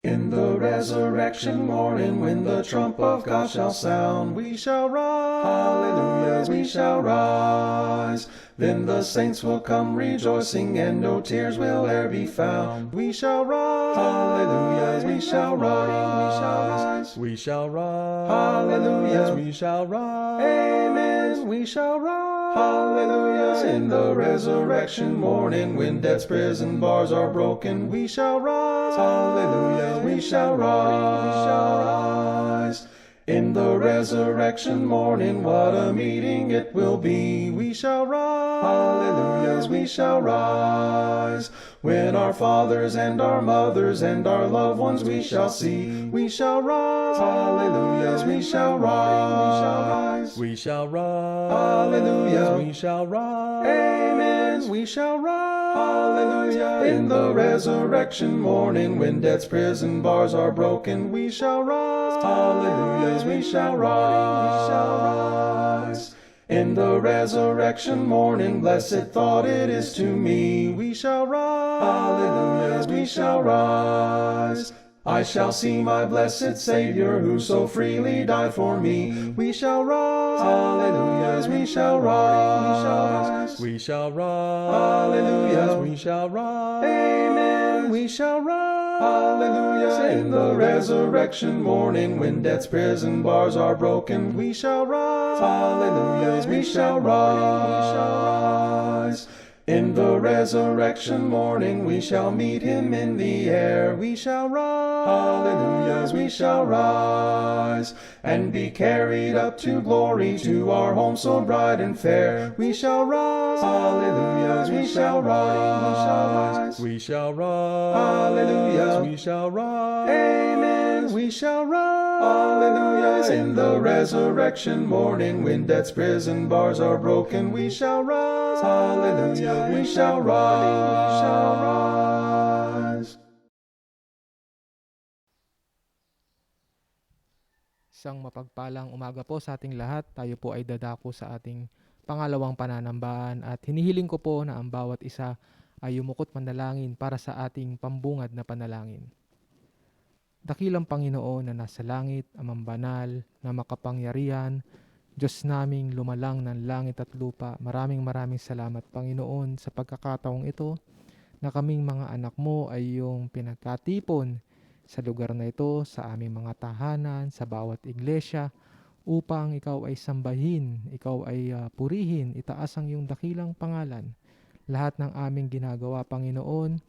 In the resurrection morning, when the trump of God shall sound, We shall rise. hallelujah, we shall rise. Then the saints will come rejoicing, and no tears will e'er be found. We shall rise. Hallelujah, we shall rise. We shall rise. Hallelujah. We shall rise. Amen. We shall rise. Hallelujah, in the resurrection morning, when death's prison bars are broken, We shall rise. hallelujah, we shall rise. In the resurrection morning, what a meeting it will be. We shall rise. Hallelujah, we shall rise. When our fathers and our mothers and our loved ones we shall see. We shall rise. Hallelujah, we shall rise. We shall rise. Hallelujah. We shall rise. Amen. We shall rise. Hallelujah, in the resurrection morning, when death's prison bars are broken, We shall rise. hallelujah, we shall rise. In the resurrection morning, blessed thought it is to me. We shall rise. Hallelujah, we shall rise. I shall see my blessed Savior, who so freely died for me. We shall rise. Hallelujah, we shall rise. We shall rise. Hallelujah. We shall rise. Amen. We shall rise. Hallelujah, in the resurrection morning, when death's prison bars are broken, We shall rise. hallelujah, we shall rise. In the resurrection morning, we shall meet him in the air. We shall rise. Hallelujah, we shall rise and be carried up to glory, to our home so bright and fair. We shall rise. Hallelujah, we shall rise. We shall rise. Hallelujah. We shall rise. Amen. We shall rise. Hallelujah, in the resurrection morning, when death's prison bars are broken, We shall rise. hallelujah, we shall rise. Isang mapagpalang umaga po sa ating lahat. Tayo po ay dadako sa ating pangalawang pananambahan at hinihiling ko po na ang bawat isa ay yumukot manalangin para sa ating pambungad na panalangin. Dakilang Panginoon na nasa langit, Amang banal, na makapangyarihan, Diyos naming lumalang ng langit at lupa, maraming salamat Panginoon sa pagkakataong ito na kaming mga anak mo ay iyong pinagkatipon sa lugar na ito, sa aming mga tahanan, sa bawat iglesia, upang ikaw ay sambahin, ikaw ay purihin, itaas ang iyong dakilang pangalan. Lahat ng aming ginagawa, Panginoon,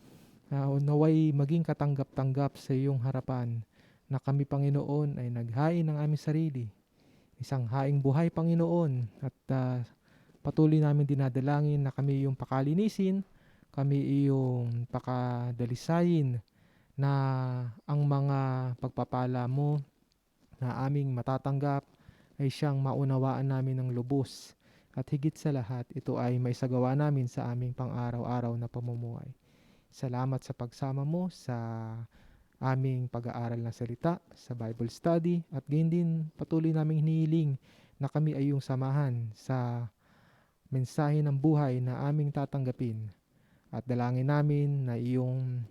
naway maging katanggap-tanggap sa iyong harapan, na kami, Panginoon, ay naghain ng aming sarili. Isang haing buhay, Panginoon, at patuloy namin dinadalangin na kami iyong pakalinisin, kami iyong pakadalisayin, na ang mga pagpapala mo na aming matatanggap ay siyang maunawaan namin ng lubos. At higit sa lahat, ito ay maisagawa namin sa aming pang-araw-araw na pamumuhay. Salamat sa pagsama mo sa aming pag-aaral ng salita, sa Bible study, at gayon din patuloy naming hinihiling na kami ay iyong samahan sa mensahe ng buhay na aming tatanggapin. At dalangin namin na iyong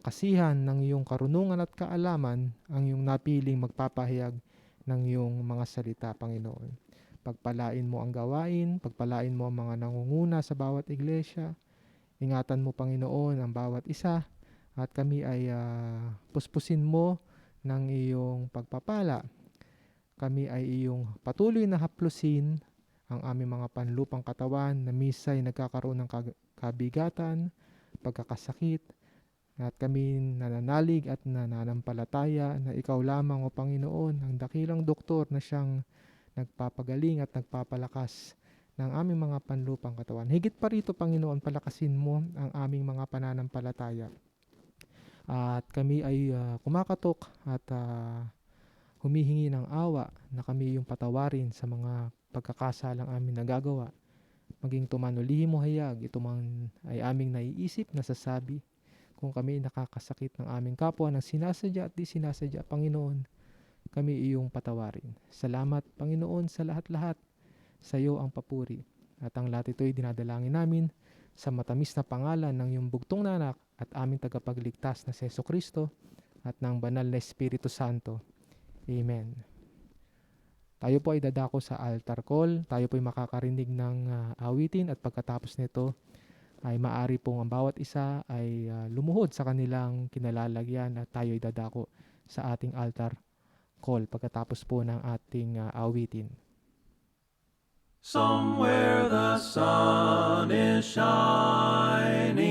kasihan ng iyong karunungan at kaalaman ang iyong napiling magpapahayag ng iyong mga salita, Panginoon. Pagpalain mo ang gawain, pagpalain mo ang mga nangunguna sa bawat iglesia. Ingatan mo, Panginoon, ang bawat isa, at kami ay puspusin mo ng iyong pagpapala. kami ay iyong patuloy na haplusin ang aming mga panlupang katawan na misa'y nagkakaroon ng kabigatan, pagkakasakit, at kami nananalig at nananampalataya na ikaw lamang o Panginoon ang dakilang doktor na siyang nagpapagaling at nagpapalakas ng aming mga panlupang katawan. Higit pa rito, Panginoon, palakasin mo ang aming mga pananampalataya. At kami ay kumakatok at humihingi ng awa na kami yung patawarin sa mga pagkakasalang amin nagagawa. Maging tumanulihim mo hayag, ito man ay aming naiisip, nasasabi. Kung kami nakakasakit ng aming kapwa ng sinasadya at di sinasadya, Panginoon, kami iyong patawarin. Salamat, Panginoon, sa lahat-lahat. Sa iyo ang papuri. At ang lahat ito'y dinadalangin namin sa matamis na pangalan ng iyong bugtong na anak at aming tagapagligtas na si Jesucristo at ng banal na Espiritu Santo. Amen. Tayo po ay dadako sa altar call. Tayo po ay makakarinig ng awitin at pagkatapos nito ay maari pong ang bawat isa ay lumuhod sa kanilang kinalalagyan at tayo ay dadako sa ating altar call pagkatapos po ng ating awitin. Somewhere the sun is shining,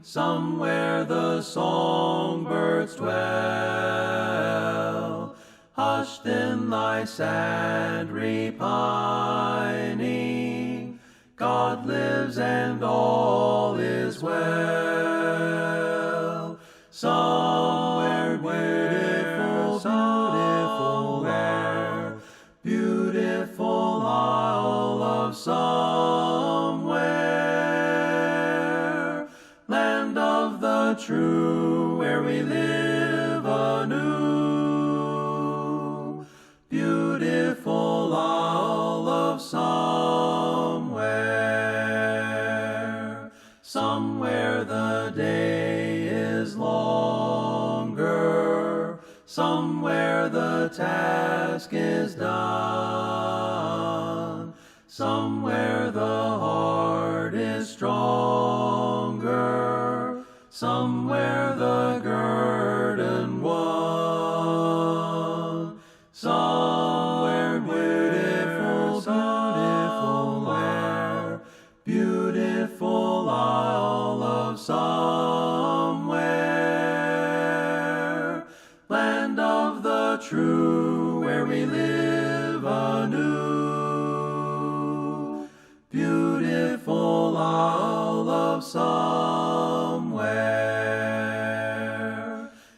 somewhere the songbirds dwell. Hushed in thy sad repining, God lives and all is well. Somewhere beautiful, somewhere beautiful isle of somewhere, land of the true, where we live anew. Beautiful isle of somewhere, somewhere the day is longer, somewhere the task is done, somewhere the heart is stronger, somewhere the burden won, somewhere beautiful, somewhere beautiful isle of somewhere, land of the true, where we live anew. Beautiful isle of somewhere,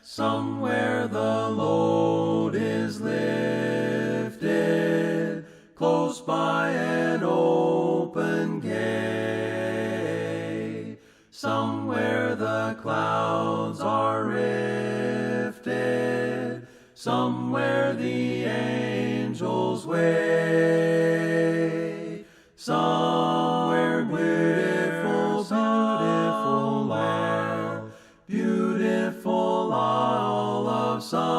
somewhere the load is lifted, close by an open gate, somewhere the clouds are rifted, somewhere the angels wait, somewhere beautiful, beautiful isle, beautiful isle of somewhere,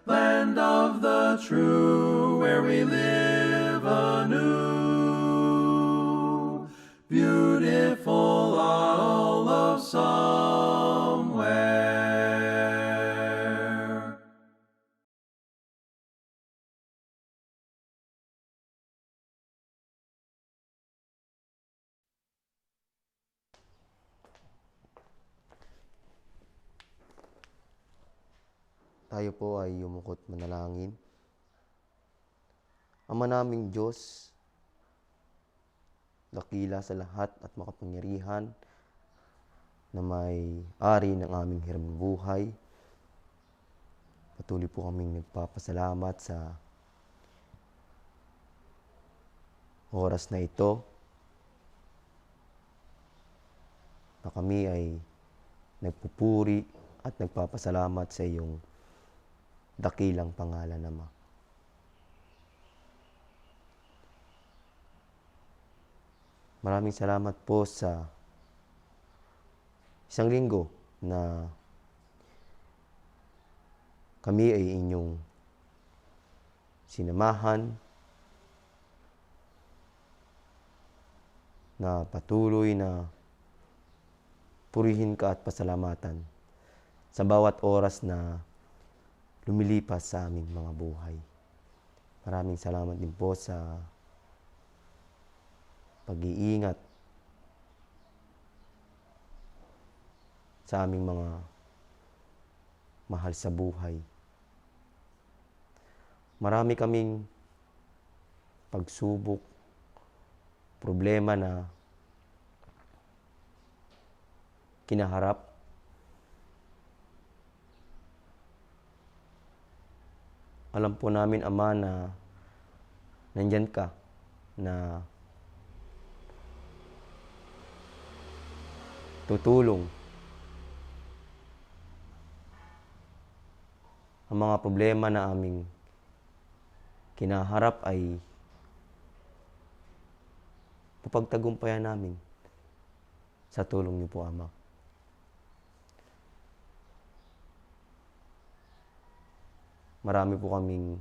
land of the true, where we live anew. Beautiful isle of somewhere. Tayo po ay yumukot manalangin. Ama naming Diyos, dakila sa lahat at makapangyarihan, na may ari ng aming hirang buhay. Patuloy po kaming nagpapasalamat sa oras na ito, na kami ay nagpupuri at nagpapasalamat sa iyong dakilang pangalan, Ama. Maraming salamat po sa isang linggo na kami ay inyong sinamahan na patuloy na purihin ka at pasalamatan sa bawat oras na lumilipas sa aming mga buhay. Maraming salamat din po sa pag-iingat sa aming mga mahal sa buhay. Marami kaming pagsubok, problema na kinaharap. Alam po namin, Ama, na nandyan ka, na tutulong. Ang mga problema na aming kinaharap ay papagtagumpayan namin sa tulong niyo po, Ama. Marami po kaming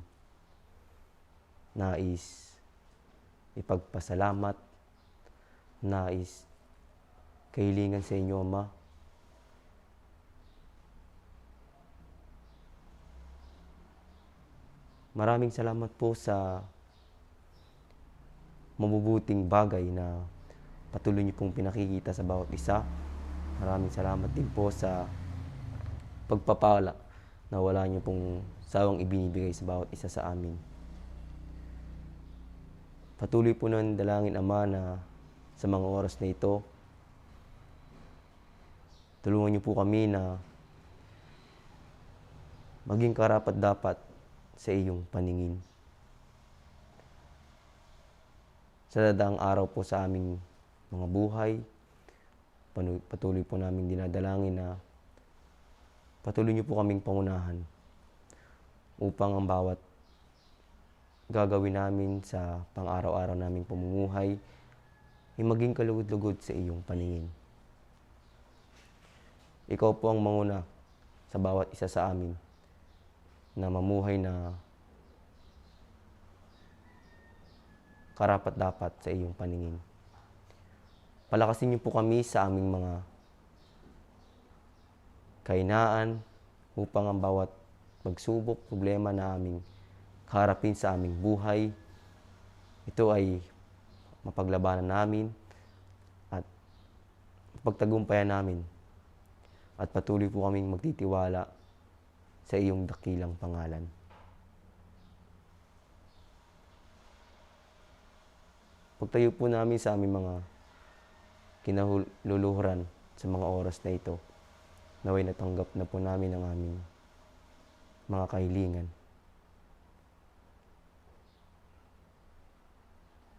nais ipagpasalamat, nais kahilingan sa inyo, Ama. Maraming salamat po sa mabubuting bagay na patuloy niyo pong pinakikita sa bawat isa. Maraming salamat din po sa pagpapala na wala niyo pong sawang ibinibigay sa bawat isa sa amin. Patuloy po ng dalangin, Ama, na sa mga oras na ito, tulungan niyo po kami na maging karapat-dapat sa iyong paningin. Sa dadaang araw po sa aming mga buhay, patuloy po namin dinadalangin na patuloy niyo po kaming pangunahan upang ang bawat gagawin namin sa pang-araw-araw naming pamumuhay ay maging kalugod-lugod sa iyong paningin. Ikaw po ang manguna sa bawat isa sa amin na mamuhay na karapat-dapat sa iyong paningin. Palakasin niyo po kami sa aming mga kahinaan upang ang bawat pagsubok, problema na aming kaharapin sa aming buhay, ito ay mapaglabanan namin at pagtagumpayan namin at patuloy po kaming magtitiwala sa iyong dakilang pangalan. Pagtayo po namin sa aming mga kinahuluhuran sa mga oras na ito, naway natanggap na po namin ang aming mga kahilingan.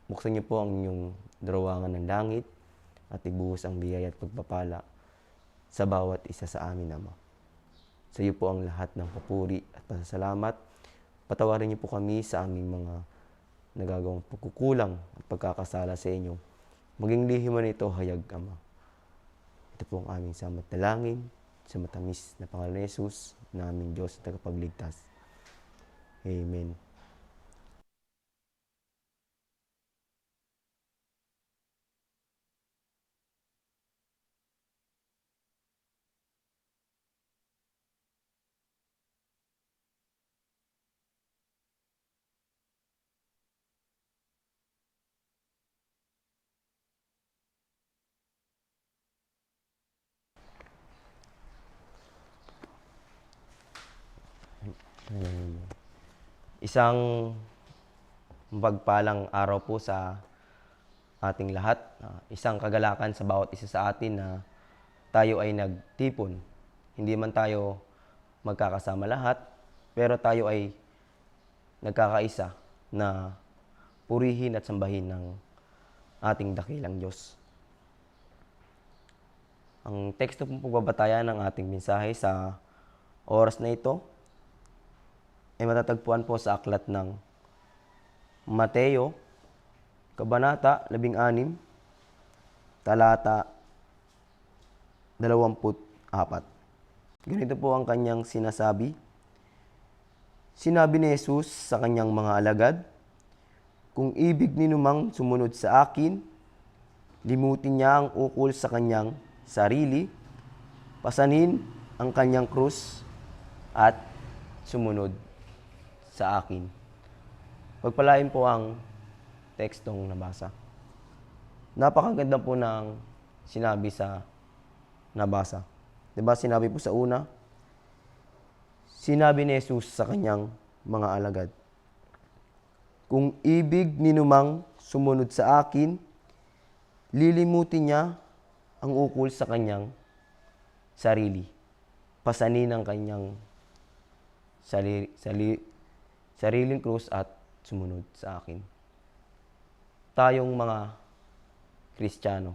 Buksan niyo po ang inyong darawangan ng langit at ibuhos ang biyaya at pagpapala sa bawat isa sa amin, Ama. Sa iyo po ang lahat ng papuri at pasasalamat. Patawarin niyo po kami sa aming mga nagagawang pagkukulang at pagkakasala sa inyo. Maging lihim man ito hayag, Ama. Ito po ang aming samot na langin sa matamis na pangalan ni Jesus, na aming Diyos at tagapagligtas. Amen. Isang mapagpalang araw po sa ating lahat. Isang kagalakan sa bawat isa sa atin na tayo ay nagtipon. Hindi man tayo magkakasama lahat, pero tayo ay nagkakaisa na purihin at sambahin ng ating dakilang Diyos. Ang teksto pong pagbabatayan ng ating mensahe sa oras na ito ay matatagpuan po sa aklat ng Mateo, Kabanata 16, talata 24. Ganito po ang kanyang sinasabi. Sinabi ni Jesus sa kanyang mga alagad, "Kung ibig ninumang sumunod sa akin, limutin niya ang ukol sa kanyang sarili, pasanin ang kanyang krus at sumunod sa akin. Pagpalain po ang tekstong nabasa. Napakaganda po ng sinabi sa nabasa. Diba sinabi po sa una, sinabi ni Jesus sa kanyang mga alagad, kung ibig ninumang sumunod sa akin, lilimutin niya ang ukol sa kanyang sarili. Pasanin ang kanyang sariling krus at sumunod sa akin. Tayong mga Kristiyano,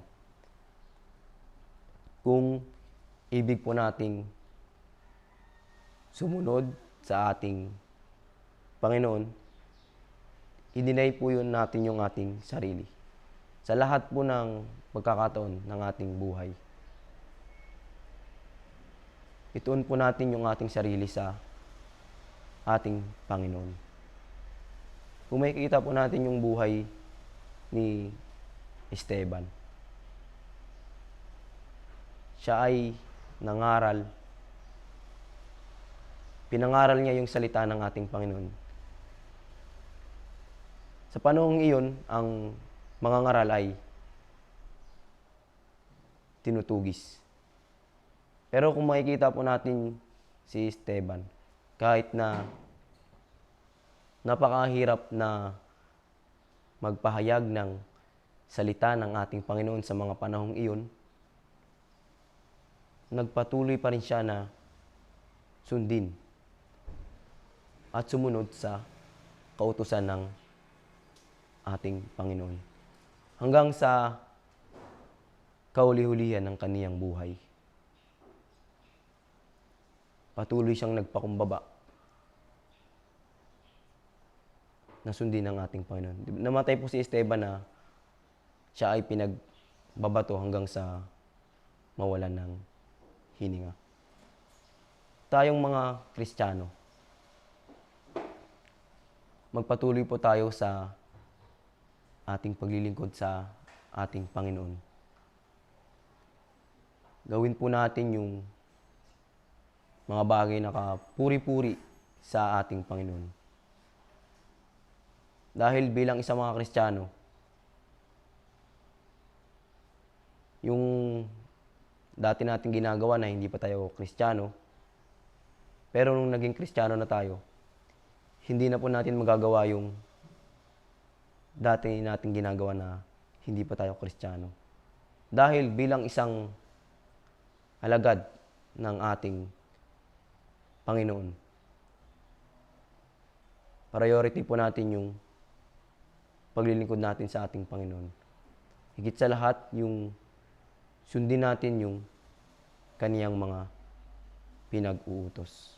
kung ibig po nating sumunod sa ating Panginoon, i-deny po yun natin yung ating sarili. Sa lahat po ng pagkakataon ng ating buhay. Ituon po natin yung ating sarili sa ating Panginoon. Kung makikita po natin yung buhay ni Esteban, siya ay nangaral, pinangaral niya yung salita ng ating Panginoon. Sa panahong iyon, ang mga ngaral ay tinutugis. Pero kung makikita po natin si Esteban, kahit na napakahirap na magpahayag ng salita ng ating Panginoon sa mga panahong iyon, nagpatuloy pa rin siya na sundin at sumunod sa kautusan ng ating Panginoon. Hanggang sa kauli-hulihan ng kaniyang buhay. Patuloy siyang nagpakumbaba na sundin ng ating Panginoon. Namatay po si Esteban na siya ay pinagbabato hanggang sa mawalan ng hininga. Tayong mga Kristiyano, magpatuloy po tayo sa ating paglilingkod sa ating Panginoon. Gawin po natin yung mga bagay na kapuri-puri sa ating Panginoon. Dahil bilang isang mga Kristiyano, yung dati nating ginagawa na hindi pa tayo Kristiyano, pero nung naging Kristiyano na tayo, hindi na po natin magagawa yung dati nating ginagawa na hindi pa tayo Kristiyano. Dahil bilang isang alagad ng ating Panginoon, priority po natin yung paglilingkod natin sa ating Panginoon. Higit sa lahat, yung sundin natin yung kaniyang mga pinag-uutos.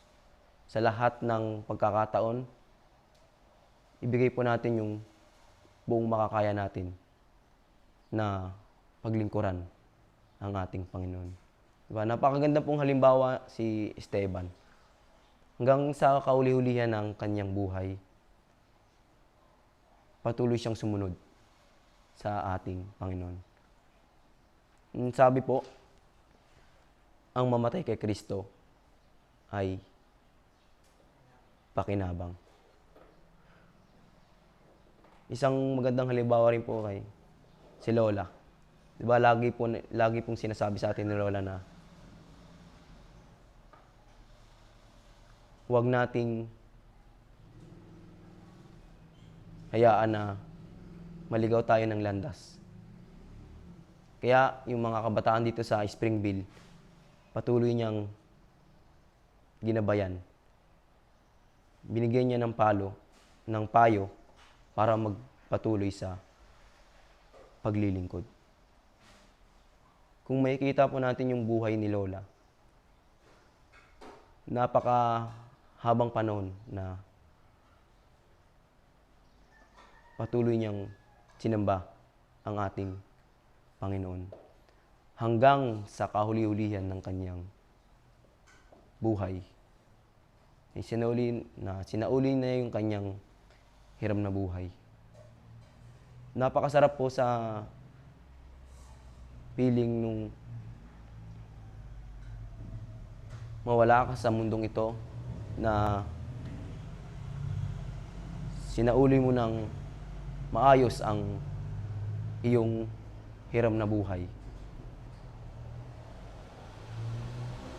Sa lahat ng pagkakataon, ibigay po natin yung buong makakaya natin na paglingkuran ang ating Panginoon. Diba? Napakaganda pong halimbawa si Esteban. Hanggang sa kauli-hulihan ng kanyang buhay, patuloy siyang sumunod sa ating Panginoon. Sabi po, ang mamatay kay Kristo ay pakinabang. Isang magandang halimbawa rin po kay si Lola. Diba lagi pong sinasabi sa atin ni Lola na huwag nating hayaan na maligaw tayo ng landas. Kaya yung mga kabataan dito sa Springville, patuloy niyang ginabayan. Binigyan niya ng payo para magpatuloy sa paglilingkod. Kung makikita po natin yung buhay ni Lola, napakahabang panahon na patuloy niyang sinamba ang ating Panginoon hanggang sa kahuli-hulihan ng kanyang buhay. Sinauli na yung kanyang hiram na buhay. Napakasarap po sa feeling nung mawala ka sa mundong ito na sinauli mo ng maayos ang iyong hiram na buhay.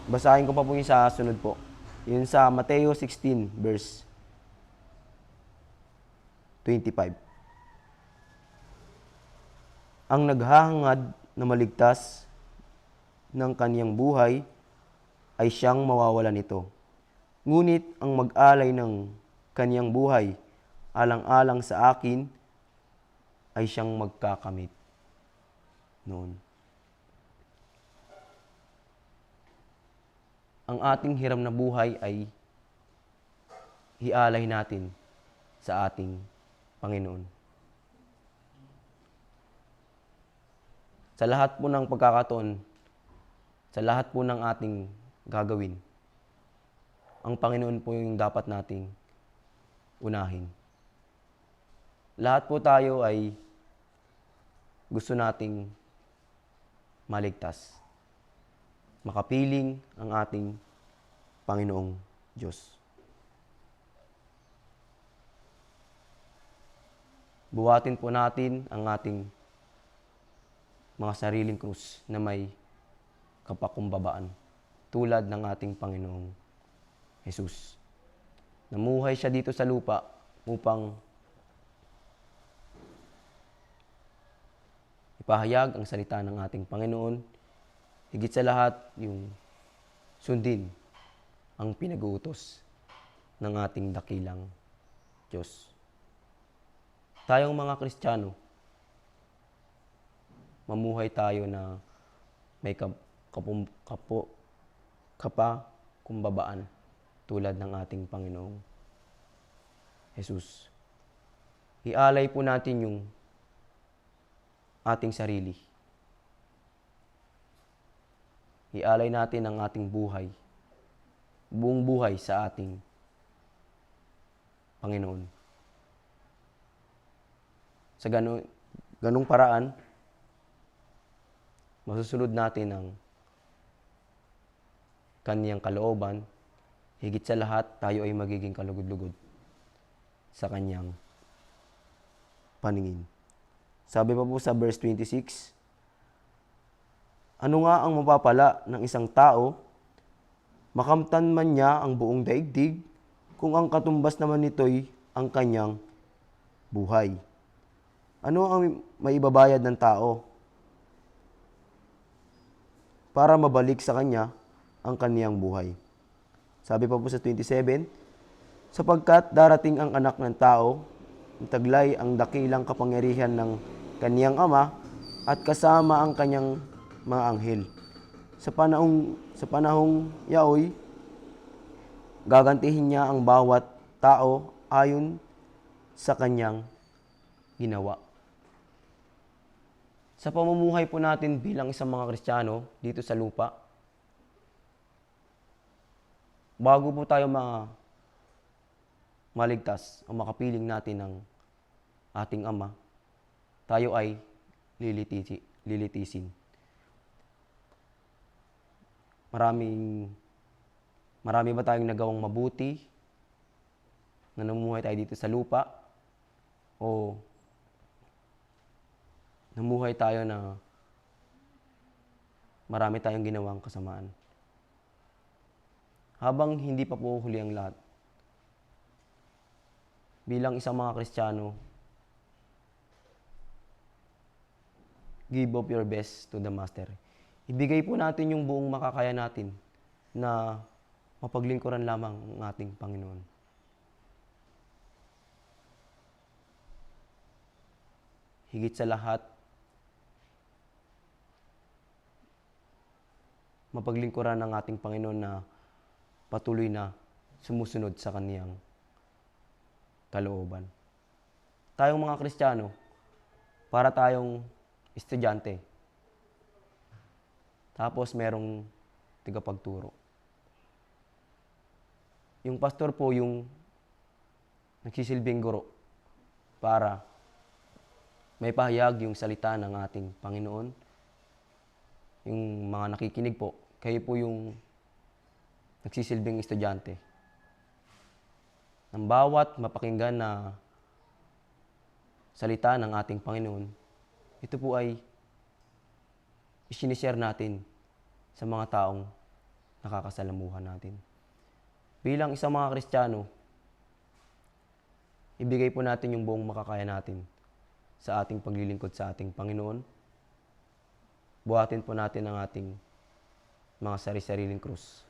Basahin ko pa po yung sa sunod po. Yun sa Mateo 16 verse 25. Ang naghahangad na maligtas ng kaniyang buhay ay siyang mawawalan nito. Ngunit ang mag-alay ng kaniyang buhay alang-alang sa akin ay siyang magkakamit noon. Ang ating hiram na buhay ay ialay natin sa ating Panginoon. Sa lahat po ng pagkakataon, sa lahat po ng ating gagawin, ang Panginoon po yung dapat nating unahin. Lahat po tayo ay gusto nating maligtas. Makapiling ang ating Panginoong Diyos. Buhatin po natin ang ating mga sariling krus na may kapakumbabaan tulad ng ating Panginoong Jesus. Namuhay siya dito sa lupa upang ipahayag ang salita ng ating Panginoon. Higit sa lahat, yung sundin ang pinag-uutos ng ating dakilang Diyos. Tayong mga Kristiyano, mamuhay tayo na may kapakumbabaan tulad ng ating Panginoong Jesus. Ialay po natin yung ating sarili. Ialay natin ang ating buhay, buong buhay sa ating Panginoon. Sa ganung paraan, masusunod natin ang kaniyang kalooban. Higit sa lahat, tayo ay magiging kalugod-lugod sa kaniyang paningin. Sabi pa po sa verse 26, ano nga ang mapapala ng isang tao, makamtan man niya ang buong daigdig, kung ang katumbas naman nito'y ang kanyang buhay. Ano ang maibabayad ng tao para mabalik sa kanya ang kaniyang buhay? Sabi pa po sa 27, sapagkat darating ang anak ng tao, taglay ang dakilang kapangyarihan ng kaniyang ama at kasama ang kanyang mga anghel. Sa panahong yaoy, gagantihin niya ang bawat tao ayon sa kanyang ginawa. Sa pamumuhay po natin bilang isang mga Kristiyano dito sa lupa, bago po tayo maligtas o makapiling natin ng ating Ama, tayo ay lilitisin. Marami ba tayong nagawang mabuti na namumuhay tayo dito sa lupa? O namuhay tayo na marami tayong ginawang kasamaan? Habang hindi pa po huli ang lahat, bilang isang mga Kristiyano, give of your best to the Master. Ibigay po natin yung buong makakaya natin na mapaglingkuran lamang ang ating Panginoon. Higit sa lahat, mapaglingkuran ng ating Panginoon na patuloy na sumusunod sa kaniyang kalooban. Tayong mga Kristiyano, para tayong estudyante. Tapos merong tagapagturo. Yung pastor po yung nagsisilbing guro para may pahayag yung salita ng ating Panginoon. Yung mga nakikinig po, kayo po yung nagsisilbing estudyante ng bawat mapakinggan na salita ng ating Panginoon. Ito po ay isinishare natin sa mga taong nakakasalamuhan natin. Bilang isang mga Kristiyano, ibigay po natin yung buong makakaya natin sa ating paglilingkod sa ating Panginoon. Buhatin po natin ang ating mga sari-sariling krus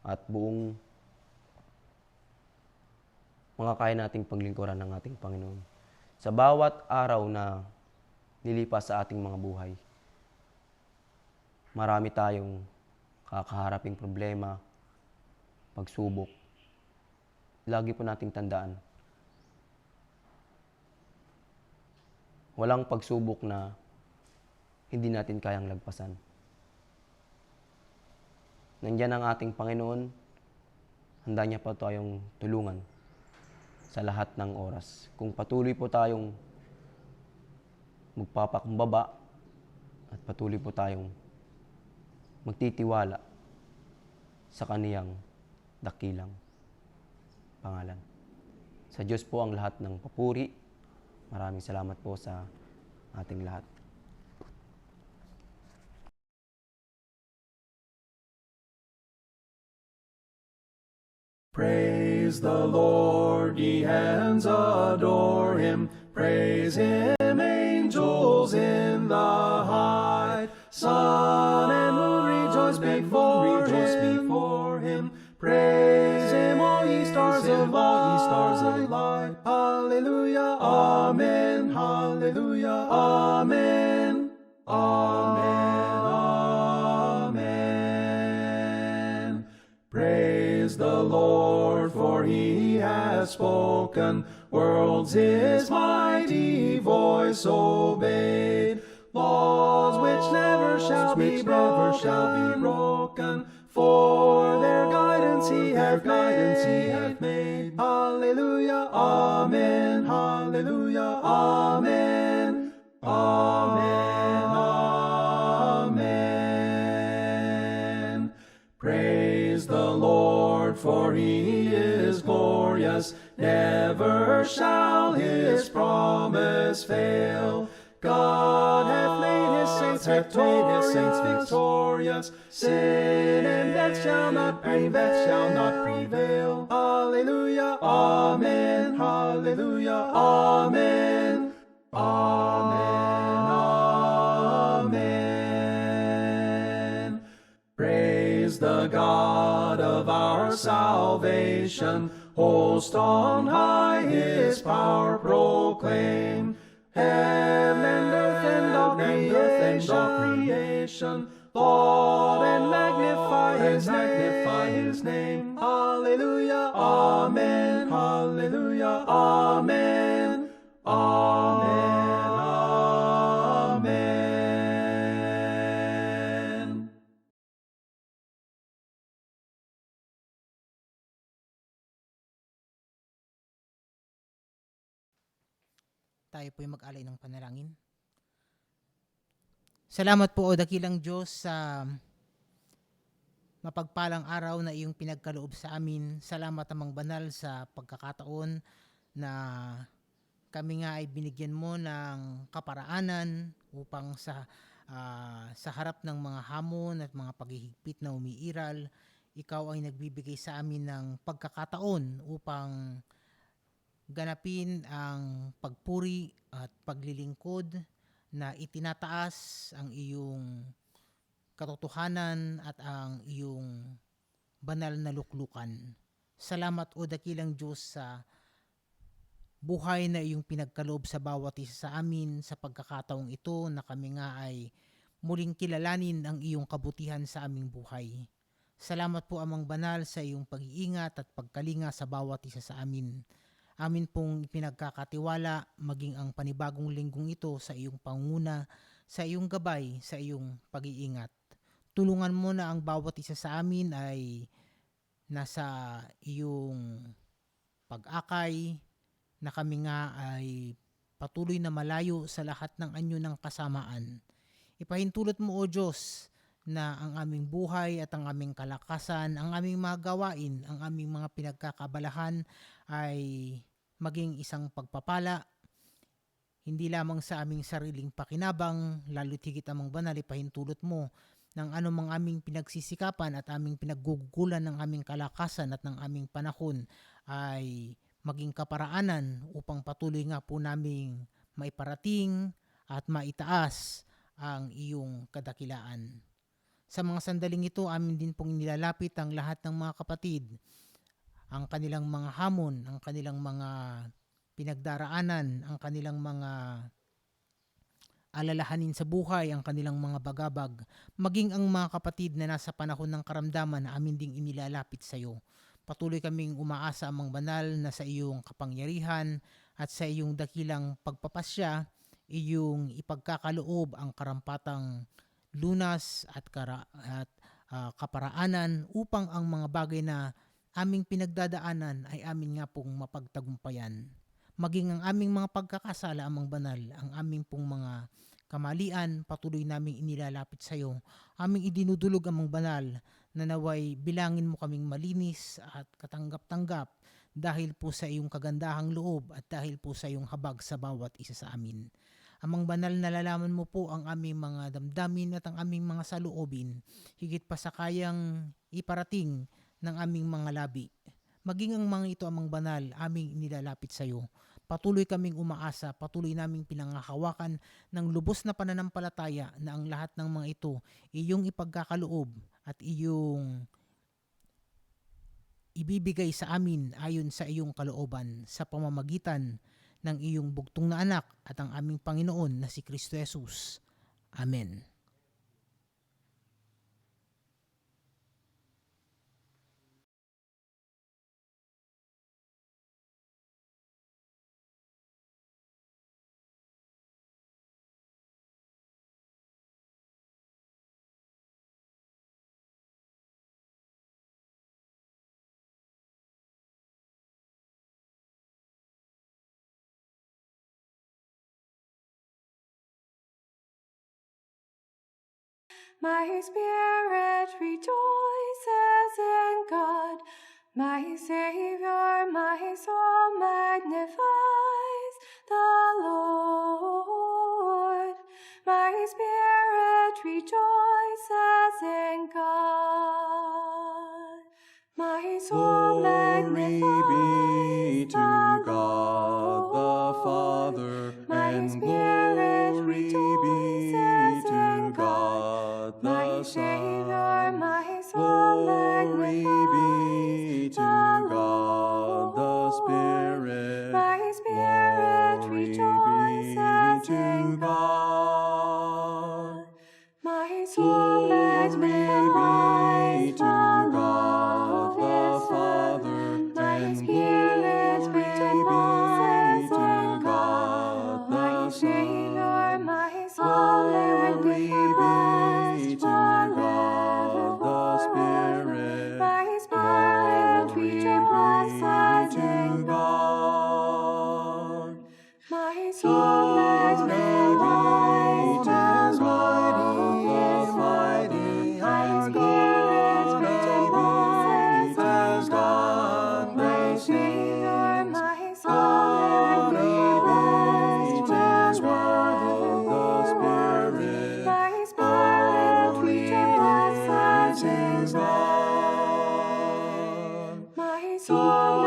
at buong makakaya nating paglingkuran ng ating Panginoon. Sa bawat araw na nilipas sa ating mga buhay, marami tayong kakaharaping problema, pagsubok. Lagi po nating tandaan, walang pagsubok na hindi natin kayang lagpasan. Nandiyan ang ating Panginoon, handa niya pa tayong tulungan sa lahat ng oras. Kung patuloy po tayong magpapakumbaba at patuloy po tayong magtitiwala sa kaniyang dakilang pangalan. Sa Diyos po ang lahat ng papuri. Maraming salamat po sa ating lahat. Praise the Lord, ye hands adore him. Praise him, angels in the high. Sun and moon rejoice before him. Praise him, all ye stars of light. Hallelujah, amen. Hallelujah, amen. Amen, amen. Praise the Lord, for he has spoken. Worlds his mighty voice obeyed. Laws which never shall be broken. For their guidance he hath made. Hallelujah, amen. Hallelujah, amen. Amen, amen. Praise the Lord, for he is glorious. Never shall his promise fail. God hath made his saints victorious. Sin and death shall not prevail. Hallelujah, amen. Hallelujah, amen. Amen, amen. Praise the God of our salvation. Host on high his power proclaim. Heaven and earth and all creation laud and magnify his name. Hallelujah, amen. Hallelujah, amen. Amen, amen. Tayo po'y mag-alay ng panalangin. Salamat po, O dakilang Diyos, sa mapagpalang araw na iyong pinagkaloob sa amin. Salamat Amang Banal sa pagkakataon na kami nga ay binigyan mo ng kaparaanan upang sa harap ng mga hamon at mga paghihigpit na umiiral, ikaw ay nagbibigay sa amin ng pagkakataon upang ganapin ang pagpuri at paglilingkod na itinataas ang iyong katotohanan at ang iyong banal na luklukan. Salamat o dakilang Diyos sa buhay na iyong pinagkaloob sa bawat isa sa amin sa pagkakataong ito na kami nga ay muling kilalanin ang iyong kabutihan sa aming buhay. Salamat po Amang Banal sa iyong pag-iingat at pagkalinga sa bawat isa sa amin. Amin pong pinagkakatiwala maging ang panibagong linggong ito sa iyong panguna, sa iyong gabay, sa iyong pag-iingat. Tulungan mo na ang bawat isa sa amin ay nasa iyong pag-akay, na kami nga ay patuloy na malayo sa lahat ng anyo ng kasamaan. Ipahintulot mo o Diyos na ang aming buhay at ang aming kalakasan, ang aming mga gawain, ang aming mga pinagkakabalahan ay maging isang pagpapala, hindi lamang sa aming sariling pakinabang, lalo't higit amang banal, ipahintulot mo ng anumang aming pinagsisikapan at aming pinaggugulan ng aming kalakasan at ng aming panahon ay maging kaparaanan upang patuloy nga po naming maiparating at maitaas ang iyong kadakilaan. Sa mga sandaling ito, amin din pong nilalapit ang lahat ng mga kapatid, ang kanilang mga hamon, ang kanilang mga pinagdaraanan, ang kanilang mga alalahanin sa buhay, ang kanilang mga bagabag, maging ang mga kapatid na nasa panahon ng karamdaman na amin ding inilalapit sa iyo. Patuloy kaming umaasa amang banal na sa iyong kapangyarihan at sa iyong dakilang pagpapasya, iyong ipagkakaloob ang karampatang lunas at kaparaanan upang ang mga bagay na aming pinagdadaanan ay amin nga pong mapagtagumpayan. Maging ang aming mga pagkakasala amang banal, ang aming pong mga kamalian, patuloy naming inilalapit sa iyo. Aming idinudulog amang banal na naway bilangin mo kaming malinis at katanggap-tanggap dahil po sa iyong kagandahang loob at dahil po sa iyong habag sa bawat isa sa amin. Amang banal, nalalaman mo po ang aming mga damdamin at ang aming mga saloobin, higit pa sa kayang iparating ng aming mga labi. Maging ang mga ito amang banal, aming inilalapit sa iyo. Patuloy kaming umaasa, patuloy naming pinangahawakan ng lubos na pananampalataya na ang lahat ng mga ito iyong ipagkakaloob at iyong ibibigay sa amin ayon sa iyong kalooban sa pamamagitan ng iyong bugtong na anak at ang aming Panginoon na si Kristo Jesus. Amen. My spirit rejoices in God, my Savior, my soul magnifies the Lord. My spirit rejoices in God, my soul Glory be magnifies to the God the Lord. Father, My and spirit glory be rejoices to in God my the Savior, Son. my soul Glory be magnifies to the God the Lord. Spirit. My spirit Glory be rejoices to in God. my soul Glory magnifies be to the God Lord. the Father, My and spirit glory be rejoices to in God the my Savior, Son. my soul Glory magnifies be to the God the Lord. Spirit. My spirit Glory be rejoices to in God. my soul magnifies the Lord. My spirit rejoices in God. My Savior, my soul magnifies the Lord. My spirit rejoices in God. My soul